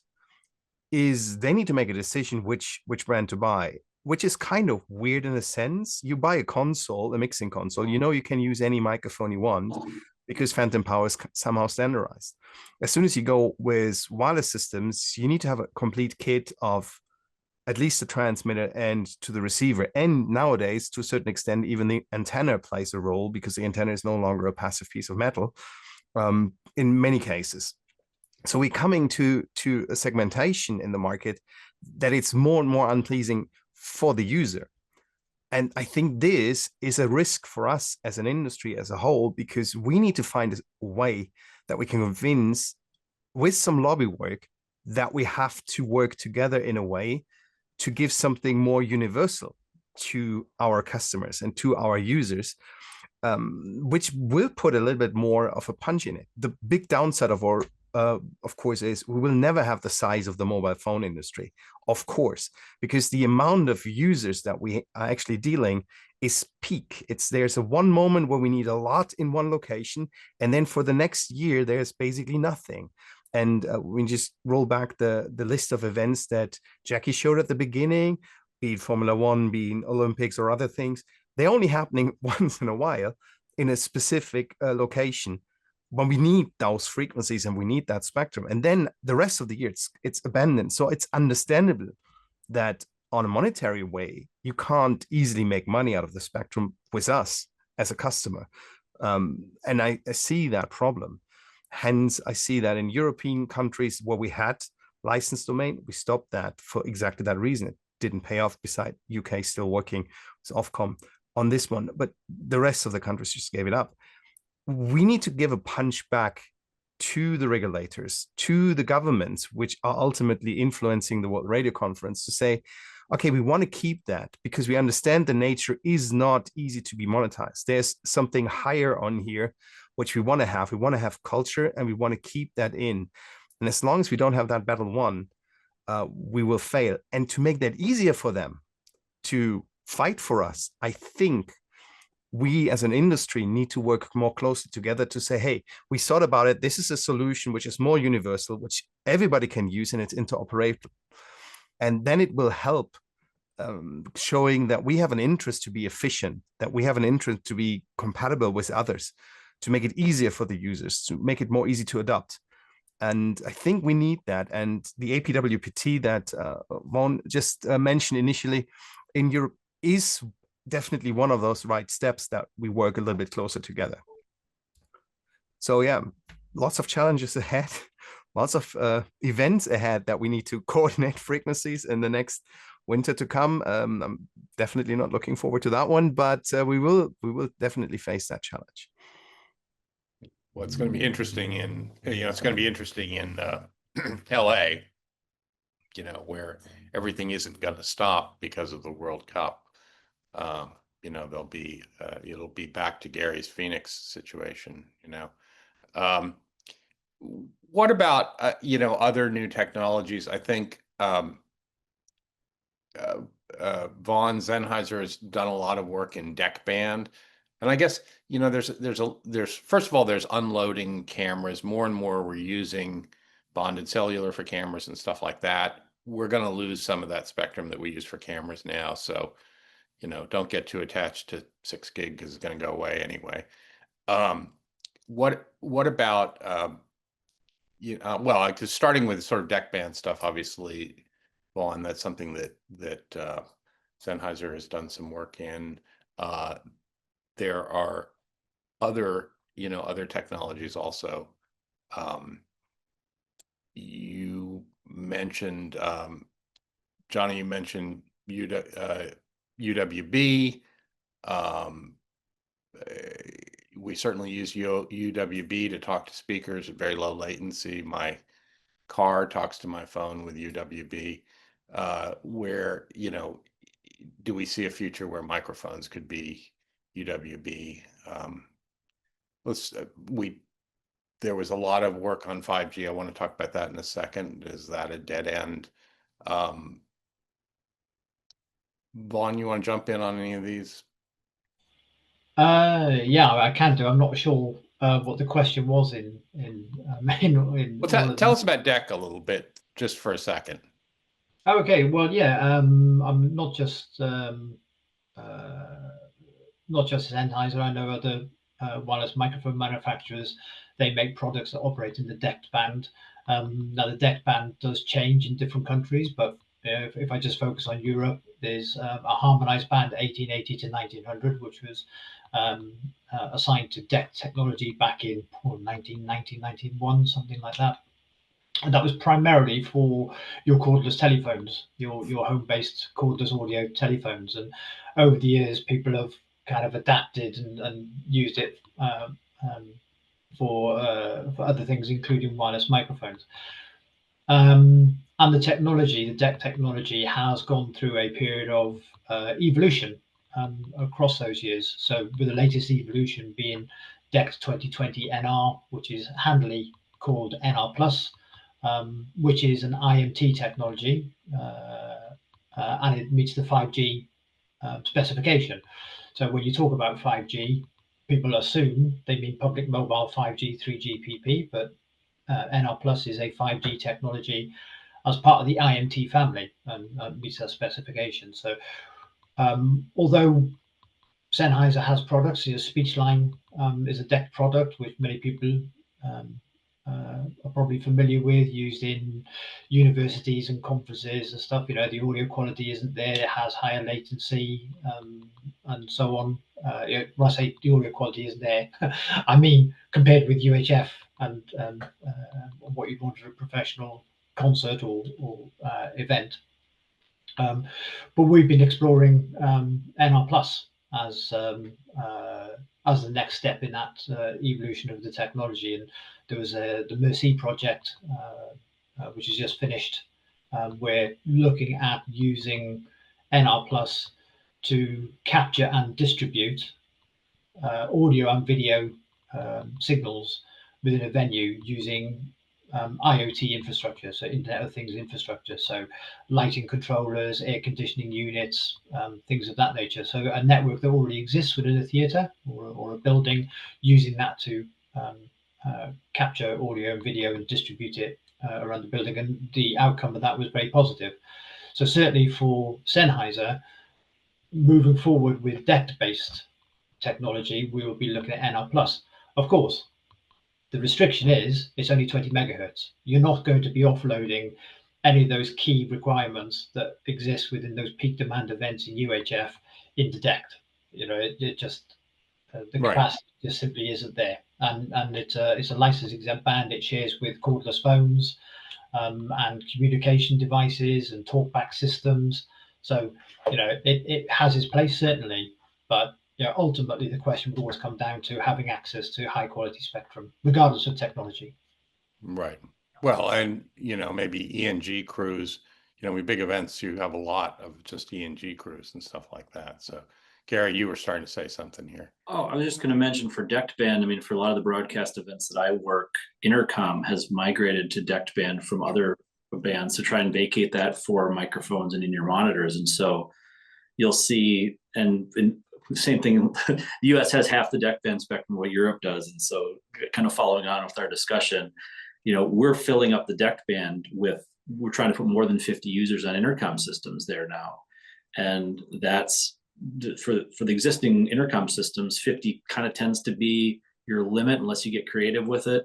is they need to make a decision which brand to buy, which is kind of weird in a sense. You buy a console, a mixing console, you know you can use any microphone you want because phantom power is somehow standardized. As soon as you go with wireless systems, you need to have a complete kit of at least the transmitter and to the receiver. And nowadays, to a certain extent, even the antenna plays a role because the antenna is no longer a passive piece of metal in many cases. So we're coming to a segmentation in the market that it's more and more unpleasing for the user. And I think this is a risk for us as an industry as a whole, because we need to find a way that we can convince with some lobby work that we have to work together in a way to give something more universal to our customers and to our users, which will put a little bit more of a punch in it. The big downside of course, is we will never have the size of the mobile phone industry, of course, because the amount of users that we are actually dealing is peak. There's a one moment where we need a lot in one location, and then for the next year, there's basically nothing. And we just roll back the list of events that Jackie showed at the beginning, be it Formula One, be it Olympics or other things. They're only happening once in a while in a specific location when we need those frequencies and we need that spectrum. And then the rest of the year, it's abandoned. So it's understandable that on a monetary way, you can't easily make money out of the spectrum with us as a customer. And I see that problem. Hence, I see that in European countries where we had licensed domain, we stopped that for exactly that reason. It didn't pay off, beside UK still working with Ofcom on this one, but the rest of the countries just gave it up. We need to give a punch back to the regulators, to the governments, which are ultimately influencing the World Radio Conference, to say, okay, we want to keep that because we understand the nature is not easy to be monetized. There's something higher on here, which we want to have. We want to have culture and we want to keep that in. And as long as we don't have that battle won, we will fail. And to make that easier for them to fight for us, I think we as an industry need to work more closely together to say, hey, we thought about it. This is a solution which is more universal, which everybody can use, and it's interoperable. And then it will help showing that we have an interest to be efficient, that we have an interest to be compatible with others, to make it easier for the users, to make it more easy to adopt. And I think we need that. And the APWPT that Vaughan just mentioned initially in Europe is definitely one of those right steps that we work a little bit closer together. So yeah, lots of challenges ahead, lots of events ahead that we need to coordinate frequencies in the next winter to come. I'm definitely not looking forward to that one, but we will definitely face that challenge. Well, it's going to be interesting in, it's going to be interesting in LA, where everything isn't going to stop because of the World Cup. There'll be it'll be back to Gary's Phoenix situation. What about other new technologies? I think Von Sennheiser has done a lot of work in deck band, and I guess there's first of all, there's unloading cameras. More and more we're using bonded cellular for cameras and stuff like that. We're going to lose some of that spectrum that we use for cameras now, so don't get too attached to 6 gig because it's going to go away anyway. What about well, starting with sort of deck band stuff, obviously, Vaughn, that's something that Sennheiser has done some work in. There are other technologies also. You mentioned Johnny, you mentioned UWB. We certainly use UWB to talk to speakers at very low latency. My car talks to my phone with UWB. Where, do we see a future where microphones could be UWB? There was a lot of work on 5G. I want to talk about that in a second. Is that a dead end? Vaughn, you want to jump in on any of these? Yeah, I can do. I'm not sure what the question was in Well, tell us about DEC a little bit, just for a second. Oh, okay. Well, yeah. I'm not just Sennheiser. I know other wireless microphone manufacturers. They make products that operate in the DECT band. Now, the DECT band does change in different countries, but if I just focus on Europe, there's a harmonized band 1880 to 1900, which was assigned to DECT technology back in 1990, 1991, something like that. And that was primarily for your cordless telephones, your home-based cordless audio telephones. And over the years, people have kind of adapted and used it for other things, including wireless microphones. And the technology, the DEC technology, has gone through a period of evolution across those years. So with the latest evolution being DEC 2020 NR, which is handily called NR Plus, which is an IMT technology, and it meets the 5G specification. So when you talk about 5G, people assume they mean public mobile 5G, 3GPP, but NR Plus is a 5G technology as part of the IMT family and meets that specification. So although Sennheiser has products, SpeechLine is a DEC product, which many people are probably familiar with, used in universities and conferences and stuff. The audio quality isn't there, it has higher latency and so on. When I say the audio quality isn't there, I mean compared with UHF and what you'd want for a professional concert or event. But we've been exploring NR Plus as the next step in that evolution of the technology. And there was the Mercy project, which is just finished. We're looking at using NR Plus to capture and distribute audio and video signals within a venue using IoT infrastructure, so Internet of Things infrastructure, so lighting controllers, air conditioning units, things of that nature. So a network that already exists within a theatre or a building, using that to capture audio and video and distribute it around the building. And the outcome of that was very positive. So certainly for Sennheiser, moving forward with DECT-based technology, we will be looking at NR Plus. Of course, the restriction is it's only 20 megahertz. You're not going to be offloading any of those key requirements that exist within those peak demand events in UHF into DECT. It just the capacity just simply isn't there, and it's a license exempt band. It shares with cordless phones and communication devices and talkback systems. So it has its place certainly, but ultimately the question would always come down to having access to high quality spectrum, regardless of technology. Right. Well, and maybe ENG crews. With big events, you have a lot of just ENG crews and stuff like that. So, Gary, you were starting to say something here. Oh, I was just going to mention for DECT band. I mean, for a lot of the broadcast events that I work, Intercom has migrated to DECT band from other bands to try and vacate that for microphones and in your monitors. And so you'll see, and same thing, the US has half the DECT band spectrum of what Europe does. And so kind of following on with our discussion, we're filling up the DECT band we're trying to put more than 50 users on intercom systems there now. And that's for the existing intercom systems, 50 kind of tends to be your limit unless you get creative with it.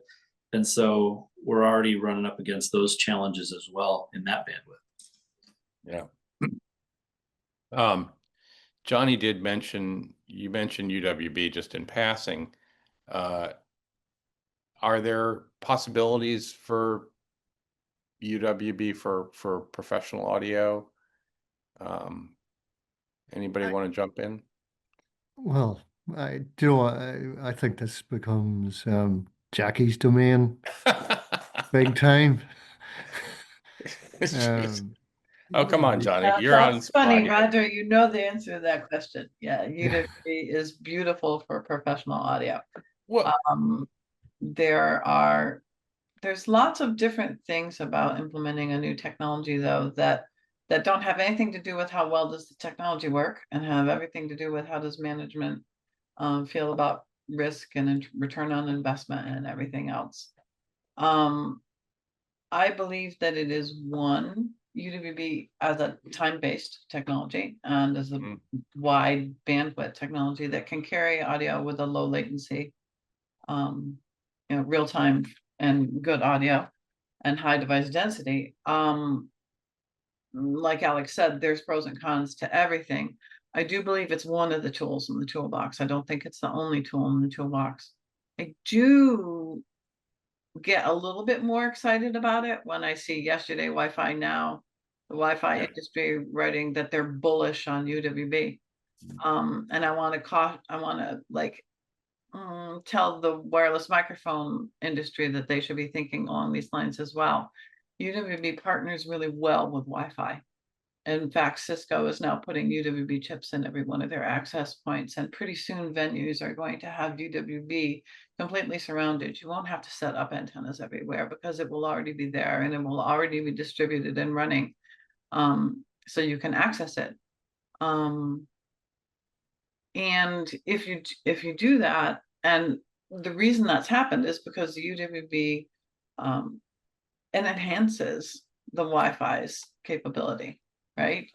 And so we're already running up against those challenges as well in that bandwidth. Yeah. Johnny you mentioned UWB just in passing. Are there possibilities for UWB for professional audio? Anybody want to jump in? Well, I think this becomes Jackie's domain big time. Jeez. Um, Oh, come on, the- Johnny. You're on the That's spot funny, here. Roger. You know the answer to that question. Yeah, UWB is beautiful for professional audio. Well, Um, there's lots of different things about implementing a new technology though that don't have anything to do with how well does the technology work and have everything to do with how does management feel about risk and return on investment and everything else. I believe that it is one UWB as a time-based technology and as a Mm. wide bandwidth technology that can carry audio with a low latency, real time and good audio and high device density. Like Alex said, there's pros and cons to everything. I do believe it's one of the tools in the toolbox. I don't think it's the only tool in the toolbox. I do get a little bit more excited about it when I see yesterday Wi-Fi Now, the Wi-Fi industry writing that they're bullish on UWB. And I want to like tell the wireless microphone industry that they should be thinking along these lines as well. UWB partners really well with Wi-Fi. In fact, Cisco is now putting UWB chips in every one of their access points, and pretty soon venues are going to have UWB completely surrounded. You won't have to set up antennas everywhere because it will already be there and it will already be distributed and running, so you can access it. And if you do that, and the reason that's happened is because the UWB it enhances the Wi-Fi's capability, right?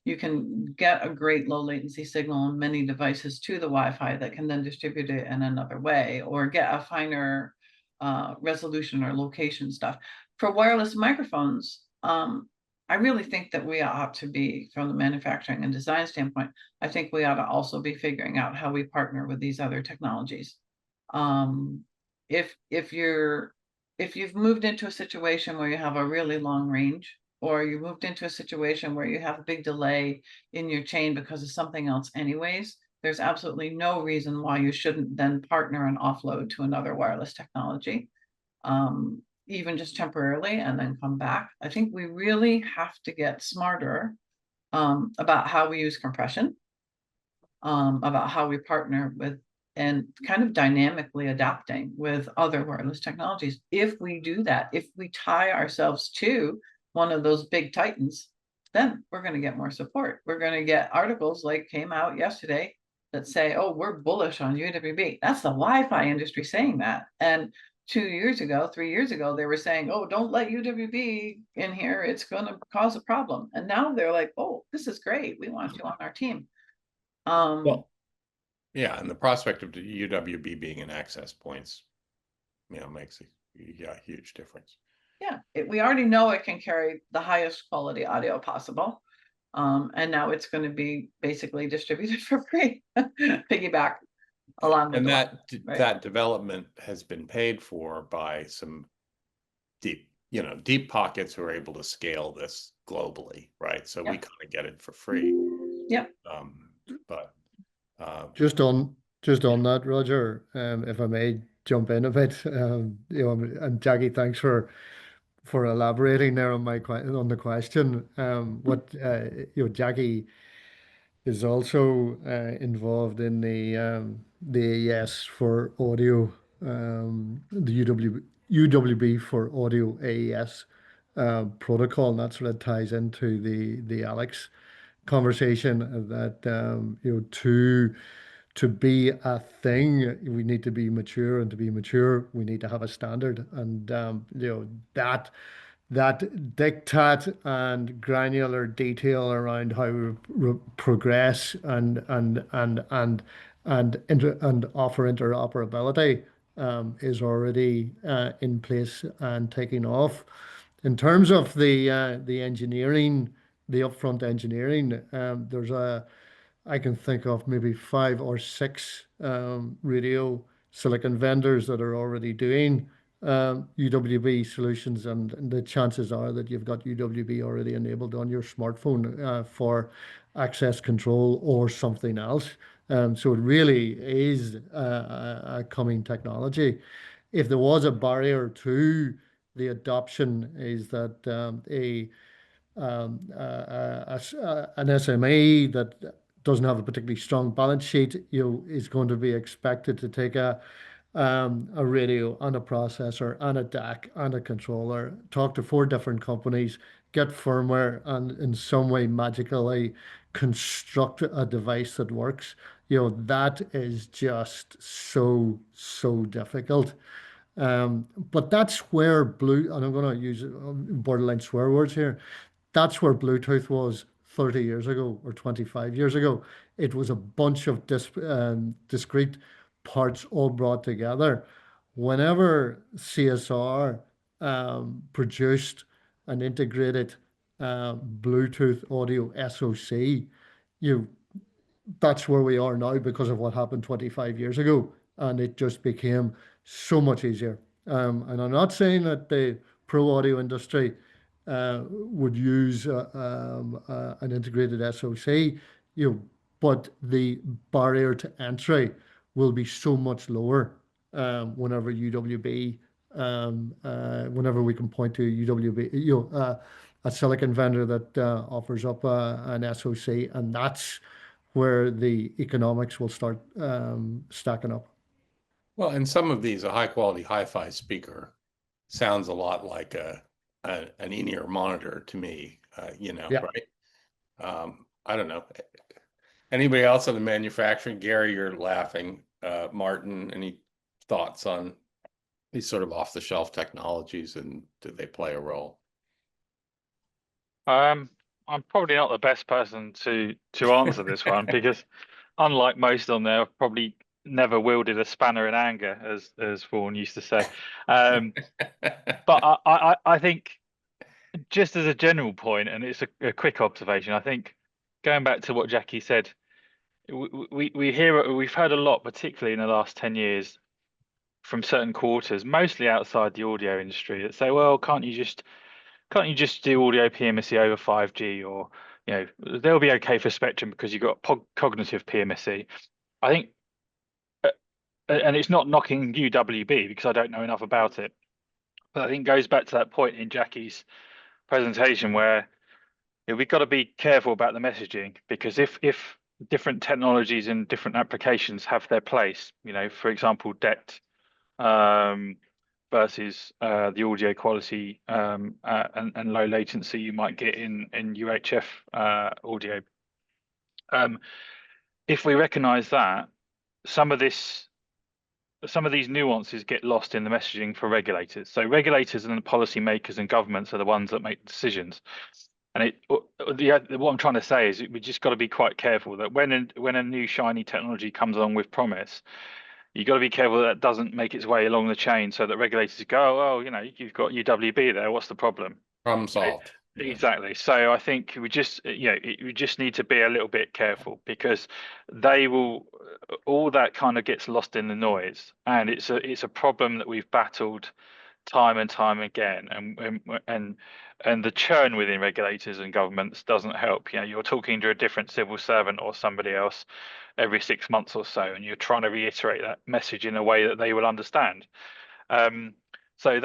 You can get a great low latency signal on many devices to the Wi-Fi that can then distribute it in another way, or get a finer resolution or location stuff. For wireless microphones, I really think that we ought to be, from the manufacturing and design standpoint, I think we ought to also be figuring out how we partner with these other technologies. If you've moved into a situation where you have a really long range, or you moved into a situation where you have a big delay in your chain because of something else anyways, there's absolutely no reason why you shouldn't then partner and offload to another wireless technology, even just temporarily, and then come back. I think we really have to get smarter about how we use compression, about how we partner with, and kind of dynamically adapting with other wireless technologies. If we do that, if we tie ourselves to one of those big titans, then we're going to get more support. We're going to get articles like came out yesterday that say, oh, we're bullish on UWB. That's the Wi-Fi industry saying that. And 3 years ago, they were saying, oh, don't let UWB in here. It's going to cause a problem. And now they're like, oh, this is great. We want you on our team. Well, yeah, and the prospect of the UWB being in access points, makes a huge difference. Yeah, we already know it can carry the highest quality audio possible. And now it's going to be basically distributed for free, piggyback along with And right? that development has been paid for by some deep pockets who are able to scale this globally, right? So we kind of get it for free. Yep. But just on that, Roger, if I may jump in a bit, and Jackie, thanks for elaborating there on the question. What Jackie is also involved in the AES for audio, the UWB for audio AES protocol, and that sort of ties into the Alex conversation that to be a thing, we need to be mature, and to be mature, we need to have a standard, and that diktat and granular detail around how we progress and offer interoperability is already in place and taking off. In terms of the engineering, the upfront engineering, I can think of maybe 5 or 6 radio silicon vendors that are already doing UWB solutions, and the chances are that you've got UWB already enabled on your smartphone for access control or something else. So it really is a coming technology. If there was a barrier to the adoption, is that an SME that doesn't have a particularly strong balance sheet, is going to be expected to take a radio and a processor and a DAC and a controller, talk to 4 different companies, get firmware, and in some way magically construct a device that works. That is just so difficult. But that's where and I'm going to use borderline swear words here. That's where Bluetooth was 30 years ago or 25 years ago. It was a bunch of discrete parts all brought together. Whenever CSR produced an integrated Bluetooth audio SoC, you that's where we are now because of what happened 25 years ago. And it just became so much easier. And I'm not saying that the pro audio industry would use an integrated SoC, but the barrier to entry will be so much lower whenever UWB, whenever we can point to UWB, a silicon vendor that offers up an SoC, and that's where the economics will start stacking up. Well, and some of these, a high quality hi-fi speaker sounds a lot like an in-ear monitor to me, Yeah. right? I don't know. Anybody else on the manufacturing? Gary, you're laughing. Martin, any thoughts on these sort of off-the-shelf technologies, and do they play a role? I'm probably not the best person to answer this one because, unlike most on there, I've probably never wielded a spanner in anger, as Vaughan used to say. But I think, just as a general point, and it's a quick observation, I think going back to what Jackie said, we've heard a lot, particularly in the last 10 years, from certain quarters, mostly outside the audio industry, that say, well, can't you just do audio PMSE over 5G, or they'll be okay for spectrum because you've got cognitive PMSE. I think, and it's not knocking UWB because I don't know enough about it, but I think it goes back to that point in Jackie's presentation where we've got to be careful about the messaging, because if different technologies and different applications have their place, for example, DECT versus the audio quality and low latency you might get in UHF audio. If we recognize that, some of these nuances get lost in the messaging for regulators. So regulators and the policymakers and governments are the ones that make decisions. And what I'm trying to say is we just got to be quite careful that when a new shiny technology comes along with promise, you've got to be careful that doesn't make its way along the chain, so that regulators go, oh, you've got UWB there, what's the problem? Problem solved. Exactly. So I think we just need to be a little bit careful, because all that kind of gets lost in the noise, and it's a problem that we've battled time and time again, and the churn within regulators and governments doesn't help. You're talking to a different civil servant or somebody else every 6 months or so, and you're trying to reiterate that message in a way that they will understand. So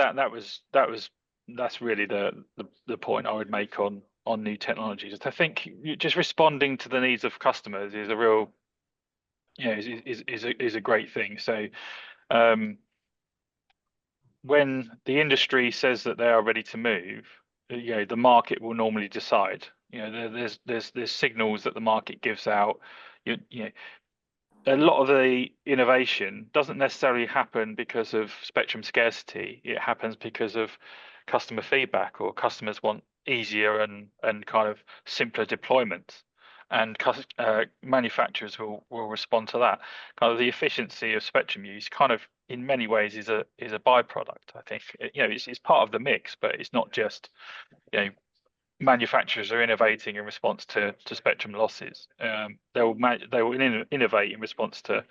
that's really the point I would make on new technologies. I think just responding to the needs of customers is a real, is a great thing. So when the industry says that they are ready to move, the market will normally decide. There's signals that the market gives out. A lot of the innovation doesn't necessarily happen because of spectrum scarcity. It happens because of customer feedback, or customers want easier and kind of simpler deployments, and manufacturers will respond to that. Kind of the efficiency of spectrum use, kind of in many ways, is a byproduct. I think it's part of the mix, but it's not just manufacturers are innovating in response to spectrum losses. They will innovate in response to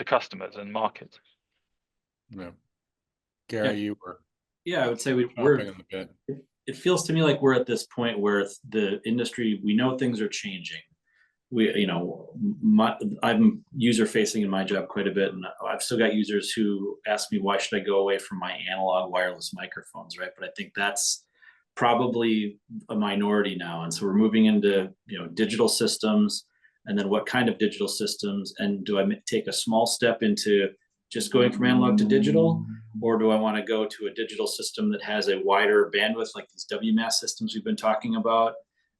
customers and markets. Yeah. Gary, you were. Yeah, I would say it feels to me like we're at this point where the industry, we know things are changing. I'm user facing in my job quite a bit, and I've still got users who ask me, why should I go away from my analog wireless microphones, right? But I think that's probably a minority now. And so we're moving into, digital systems, and then what kind of digital systems, and do I take a small step into just going from analog to digital, or do I want to go to a digital system that has a wider bandwidth, like these WMAS systems we've been talking about?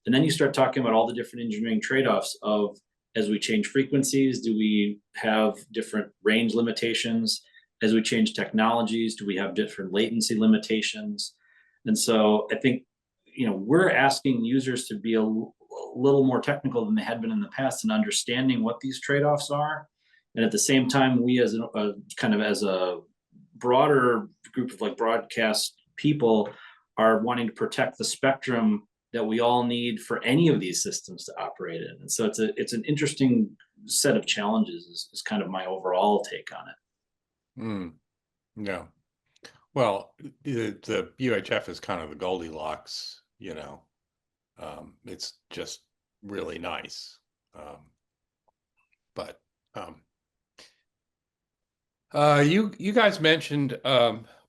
And then you start talking about all the different engineering trade-offs of, as we change frequencies, do we have different range limitations? As we change technologies, do we have different latency limitations? And so I think, we're asking users to be a little more technical than they had been in the past in understanding what these trade-offs are. And at the same time, we as a broader group of like broadcast people are wanting to protect the spectrum that we all need for any of these systems to operate in. And so it's an interesting set of challenges is kind of my overall take on it. Yeah. Well, the UHF is kind of the Goldilocks, it's just really nice. But you guys mentioned,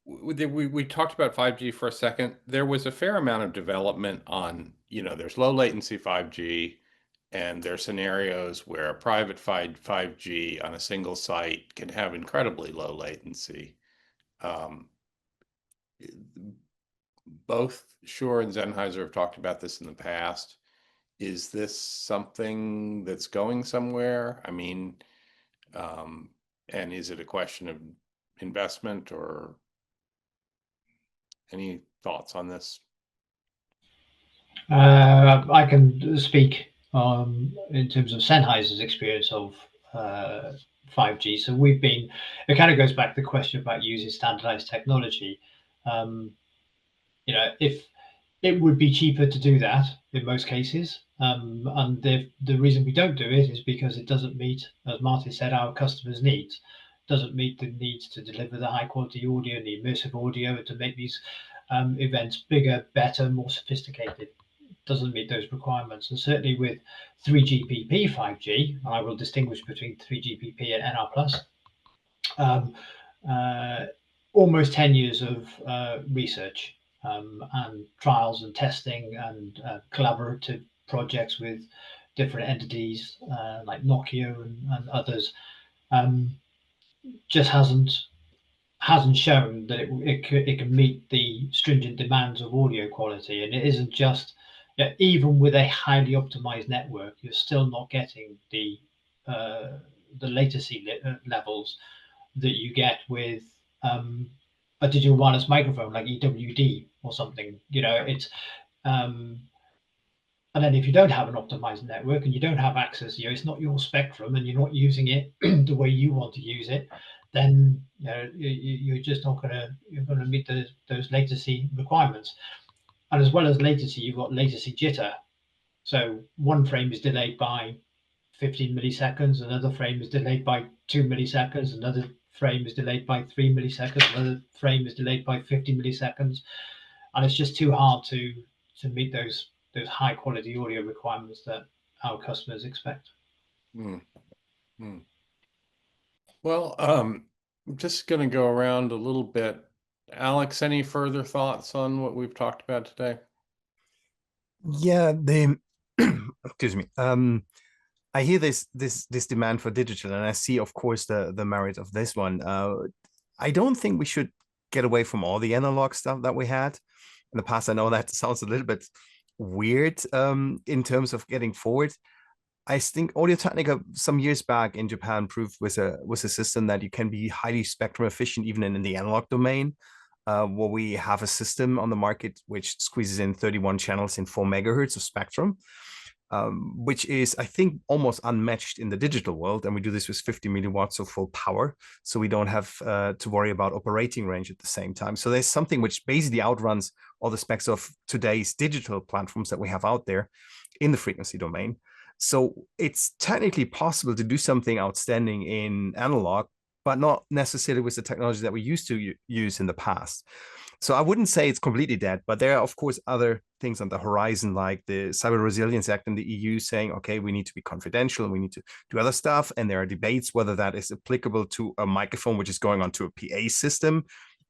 we talked about 5G for a second. There was a fair amount of development on, there's low latency 5G, and there are scenarios where a private 5G on a single site can have incredibly low latency. Both Shure and Sennheiser have talked about this in the past. Is this something that's going somewhere? I mean, and is it a question of investment, or any thoughts on this? I can speak in terms of Sennheiser's experience of 5G. So it kind of goes back to the question about using standardized technology. If it would be cheaper to do that in most cases, and the reason we don't do it is because it doesn't meet, as Marty said, our customers' needs. Doesn't meet the needs to deliver the high quality audio, the immersive audio, to make these events bigger, better, more sophisticated. Doesn't meet those requirements. And certainly with 3GPP 5G, and I will distinguish between 3GPP and NR+, almost 10 years of research and trials and testing and collaborative projects with different entities like Nokia and others, just hasn't shown that it can meet the stringent demands of audio quality. And it isn't just, even with a highly optimized network, you're still not getting the latency levels that you get with a digital wireless microphone like EWD or something. It's and then if you don't have an optimized network and you don't have access, it's not your spectrum and you're not using it the way you want to use it, then you're just not you're going to meet those latency requirements. And as well as latency, you've got latency jitter. So one frame is delayed by 15 milliseconds, another frame is delayed by 2 milliseconds, another frame is delayed by 3 milliseconds, another frame is delayed by 50 milliseconds. And it's just too hard to meet those high quality audio requirements that our customers expect. Well, I'm just going to go around a little bit. Alex, any further thoughts on what we've talked about today? Yeah, excuse me. I hear this demand for digital, and I see, of course, the merit of this one. I don't think we should get away from all the analog stuff that we had in the past. I know that sounds a little bit weird in terms of getting forward. I think Audio-Technica some years back in Japan proved with a system that you can be highly spectrum efficient even in the analog domain. Where we have a system on the market which squeezes in 31 channels in 4 megahertz of spectrum, which is, I think, almost unmatched in the digital world. And we do this with 50 milliwatts of full power, so we don't have to worry about operating range at the same time. So there's something which basically outruns all the specs of today's digital platforms that we have out there in the frequency domain. So it's technically possible to do something outstanding in analog, but not necessarily with the technology that we used to use in the past. So I wouldn't say it's completely dead, but there are, of course, other things on the horizon, like the Cyber Resilience Act in the EU saying, okay, we need to be confidential and we need to do other stuff. And there are debates whether that is applicable to a microphone which is going onto a PA system.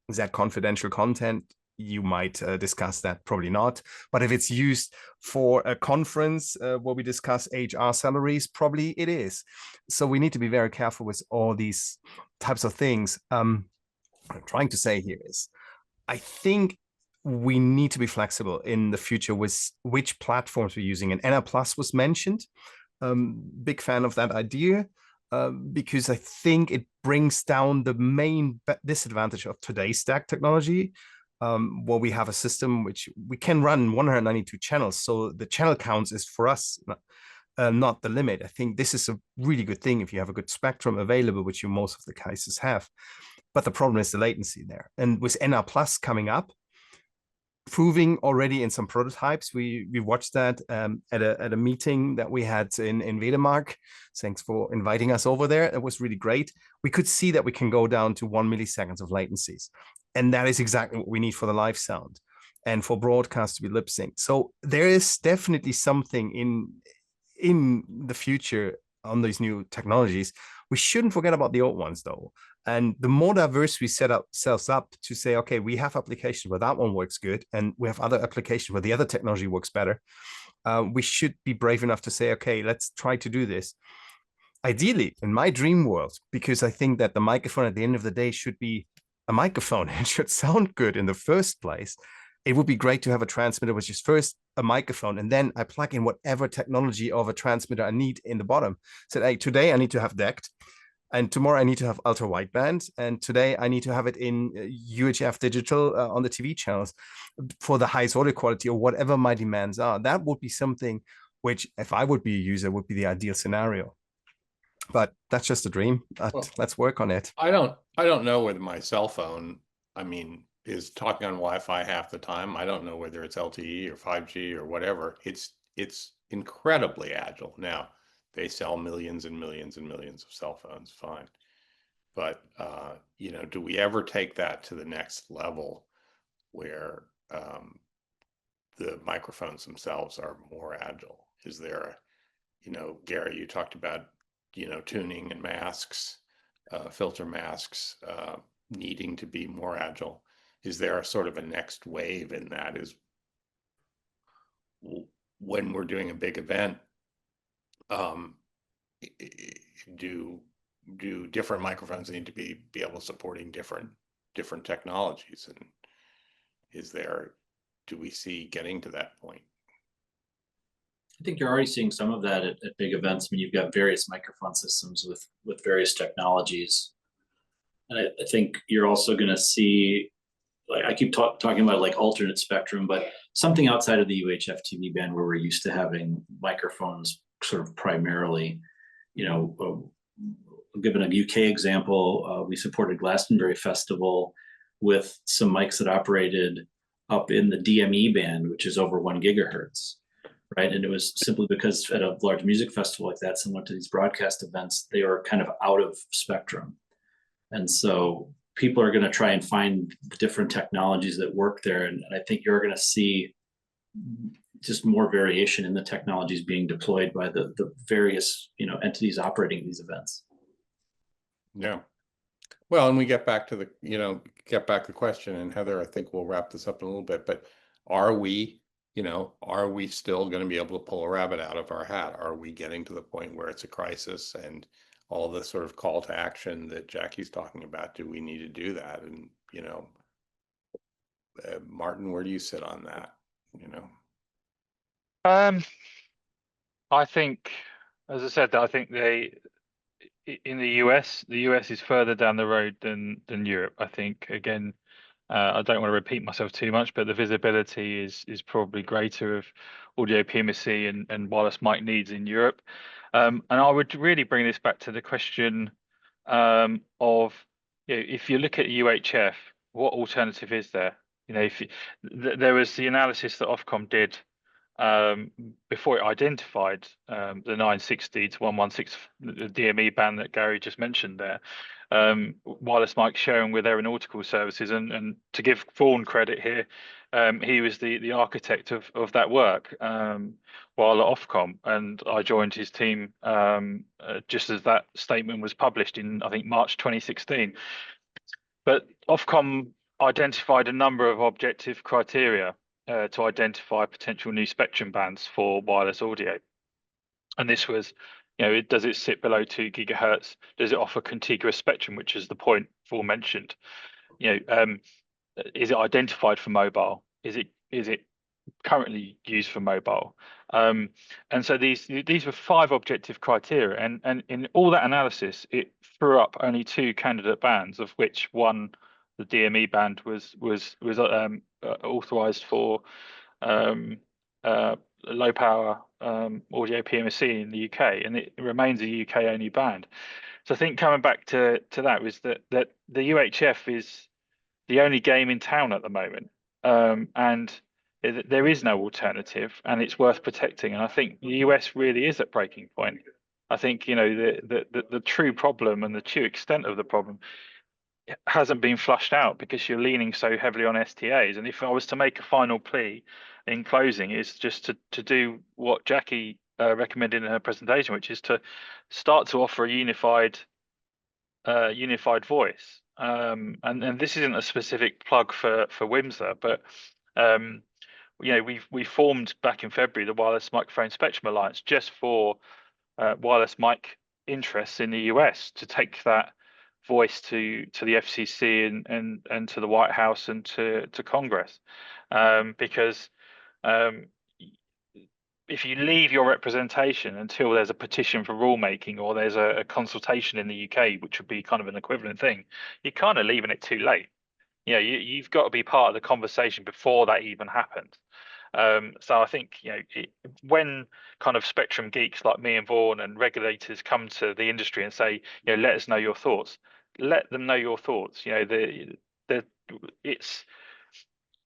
Is that confidential content? You might discuss that, probably not. But if it's used for a conference where we discuss HR salaries, probably it is. So we need to be very careful with all these types of things. What I'm trying to say here is, I think we need to be flexible in the future with which platforms we're using. And NR Plus was mentioned. Big fan of that idea. Because I think it brings down the main disadvantage of today's stack technology, where we have a system which we can run 192 channels. So the channel counts is for us not the limit. I think this is a really good thing if you have a good spectrum available, which you most of the cases have. But the problem is the latency there. And with NR Plus coming up, proving already in some prototypes, we watched that at a meeting that we had in Wedemark. Thanks for inviting us over there. It was really great. We could see that we can go down to 1 milliseconds of latencies. And that is exactly what we need for the live sound and for broadcast to be lip synced. So there is definitely something in the future on these new technologies. We shouldn't forget about the old ones, though. And the more diverse we set ourselves up to say, okay, we have applications where that one works good, and we have other applications where the other technology works better, we should be brave enough to say, okay, let's try to do this. Ideally, in my dream world, because I think that the microphone at the end of the day should be a microphone and should sound good in the first place, it would be great to have a transmitter which is first a microphone, and then I plug in whatever technology of a transmitter I need in the bottom. So hey, today I need to have DECT, and tomorrow I need to have ultra wideband, and today I need to have it in UHF digital on the TV channels for the highest audio quality or whatever my demands are. That would be something which, if I would be a user, would be the ideal scenario. But that's just a dream. Well, let's work on it. I don't know whether my cell phone, I mean, is talking on Wi-Fi half the time. I don't know whether it's LTE or 5G or whatever. It's incredibly agile. Now, they sell millions and millions and millions of cell phones, fine. But you know, do we ever take that to the next level where the microphones themselves are more agile? Is there, you know, Gary, you talked about, you know, tuning and masks, filter masks, needing to be more agile. Is there a sort of a next wave in that? Is when we're doing a big event, do different microphones need to be able to supporting different technologies? And do we see getting to that point? I think you're already seeing some of that at big events. I mean, you've got various microphone systems with various technologies. And I think you're also going to see, like I keep talking about like alternate spectrum, but something outside of the UHF TV band where we're used to having microphones sort of primarily, you know, given a UK example, we supported Glastonbury Festival with some mics that operated up in the DME band, which is over 1 gigahertz. Right. And it was simply because at a large music festival like that, similar to these broadcast events, they are kind of out of spectrum. And so people are going to try and find different technologies that work there. And I think you're going to see just more variation in the technologies being deployed by the various, you know, entities operating these events. Yeah. Well, and we get back to the question, and Heather, I think we'll wrap this up in a little bit, but are we still going to be able to pull a rabbit out of our hat? Are we getting to the point where it's a crisis and all the sort of call to action that Jackie's talking about? Do we need to do that? And, you know, Martin, where do you sit on that? You know? I think, as I said, that I think in the US is further down the road than Europe. I think, again, I don't want to repeat myself too much, but the visibility is probably greater of audio PMSC and wireless mic needs in Europe. And I would really bring this back to the question of, you know, if you look at UHF, what alternative is there? You know, there was the analysis that Ofcom did before it identified the 960 to 116 the DME band that Gary just mentioned there, wireless mic sharing with aeronautical services. And to give Vaughan credit here, he was the architect of that work while at Ofcom, and I joined his team just as that statement was published in, I think, March 2016. But Ofcom identified a number of objective criteria to identify potential new spectrum bands for wireless audio. And this was, does it sit below 2 gigahertz? Does it offer contiguous spectrum, which is the point Vaughan mentioned? Is it identified for mobile? Is it currently used for mobile? And so these were 5 objective criteria, and in all that analysis, it threw up only 2 candidate bands, of which one, the DME band, was authorized for low power audio PMSC in the UK, and it remains a UK only band. So I think coming back to that was that the UHF is the only game in town at the moment, and there is no alternative, and it's worth protecting. And I think the US really is at breaking point. I think the true problem and the true extent of the problem hasn't been flushed out because you're leaning so heavily on STAs. And if I was to make a final plea in closing, is just to do what Jackie recommended in her presentation, which is to start to offer a unified voice. And this isn't a specific plug for WMSA, but we formed back in February the Wireless Microphone Spectrum Alliance just for wireless mic interests in the US, to take that voice to the FCC and to the White House and to Congress, because if you leave your representation until there's a petition for rulemaking or there's a consultation in the UK, which would be kind of an equivalent thing, you're kind of leaving it too late. You've got to be part of the conversation before that even happens. So I think when kind of spectrum geeks like me and Vaughan and regulators come to the industry and say, let us know your thoughts, let them know your thoughts. It's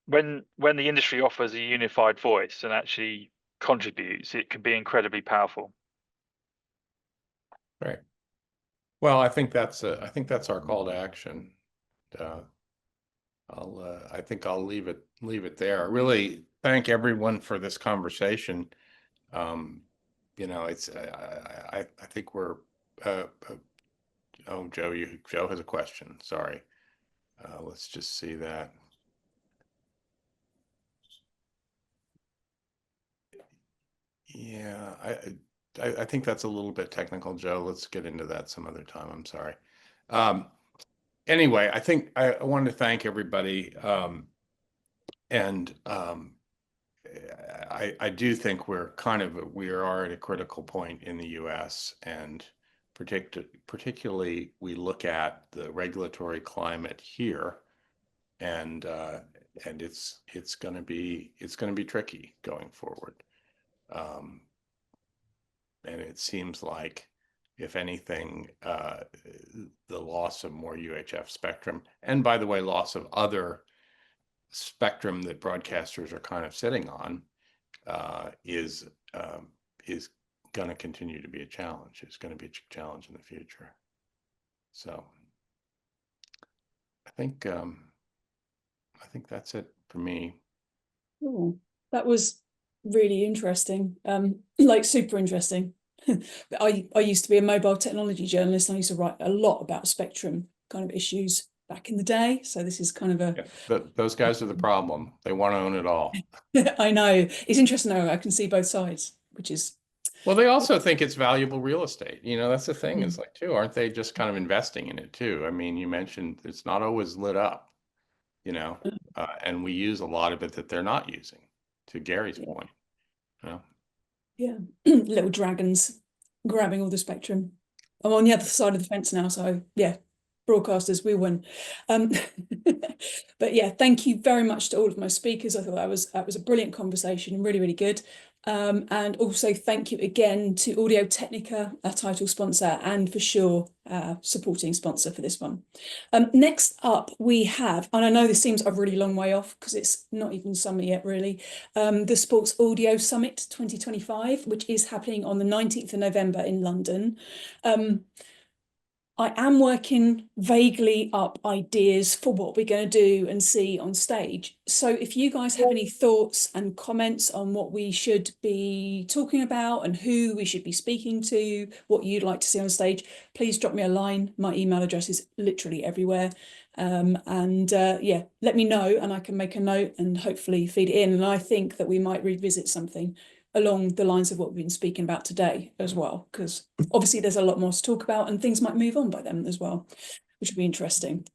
when the industry offers a unified voice and actually contributes, it can be incredibly powerful. Right. Well, I think that's our call to action. I think I'll leave it there. I really thank everyone for this conversation. It's I think we're oh, Joe has a question. Sorry. Let's just see that. Yeah, I think that's a little bit technical, Joe. Let's get into that some other time. I'm sorry. Anyway, I think I wanted to thank everybody. I do think we are at a critical point in the US, and particularly we look at the regulatory climate here, and it's going to be tricky going forward. And it seems like, if anything, the loss of more UHF spectrum, and by the way, loss of other spectrum that broadcasters are kind of sitting on, is going to continue to be a challenge. It's going to be a challenge in the future. So I think that's it for me. Oh, that was really interesting. Super interesting. I used to be a mobile technology journalist, and I used to write a lot about spectrum kind of issues back in the day. So this is kind of Those guys are the problem. They want to own it all. I know. It's interesting though. I can see both sides, which is. Well, they also think it's valuable real estate. That's the thing. It's like, too, aren't they just kind of investing in it too? I mean, you mentioned it's not always lit up, and we use a lot of it that they're not using, to Gary's point. Yeah, little dragons grabbing all the spectrum. I'm on the other side of the fence now, so yeah, broadcasters, we win. But yeah, thank you very much to all of my speakers. I thought that was a brilliant conversation, really, really good. And also thank you again to Audio Technica, our title sponsor, and for sure, supporting sponsor for this one. Next up, we have, and I know this seems a really long way off because it's not even summer yet, really, the Sports Audio Summit 2025, which is happening on the 19th of November in London. I am working vaguely up ideas for what we're going to do and see on stage. So if you guys have any thoughts and comments on what we should be talking about and who we should be speaking to, what you'd like to see on stage, please drop me a line. My email address is literally everywhere. Yeah, let me know and I can make a note and hopefully feed it in. And I think that we might revisit something along the lines of what we've been speaking about today as well, because obviously there's a lot more to talk about and things might move on by then as well, which would be interesting.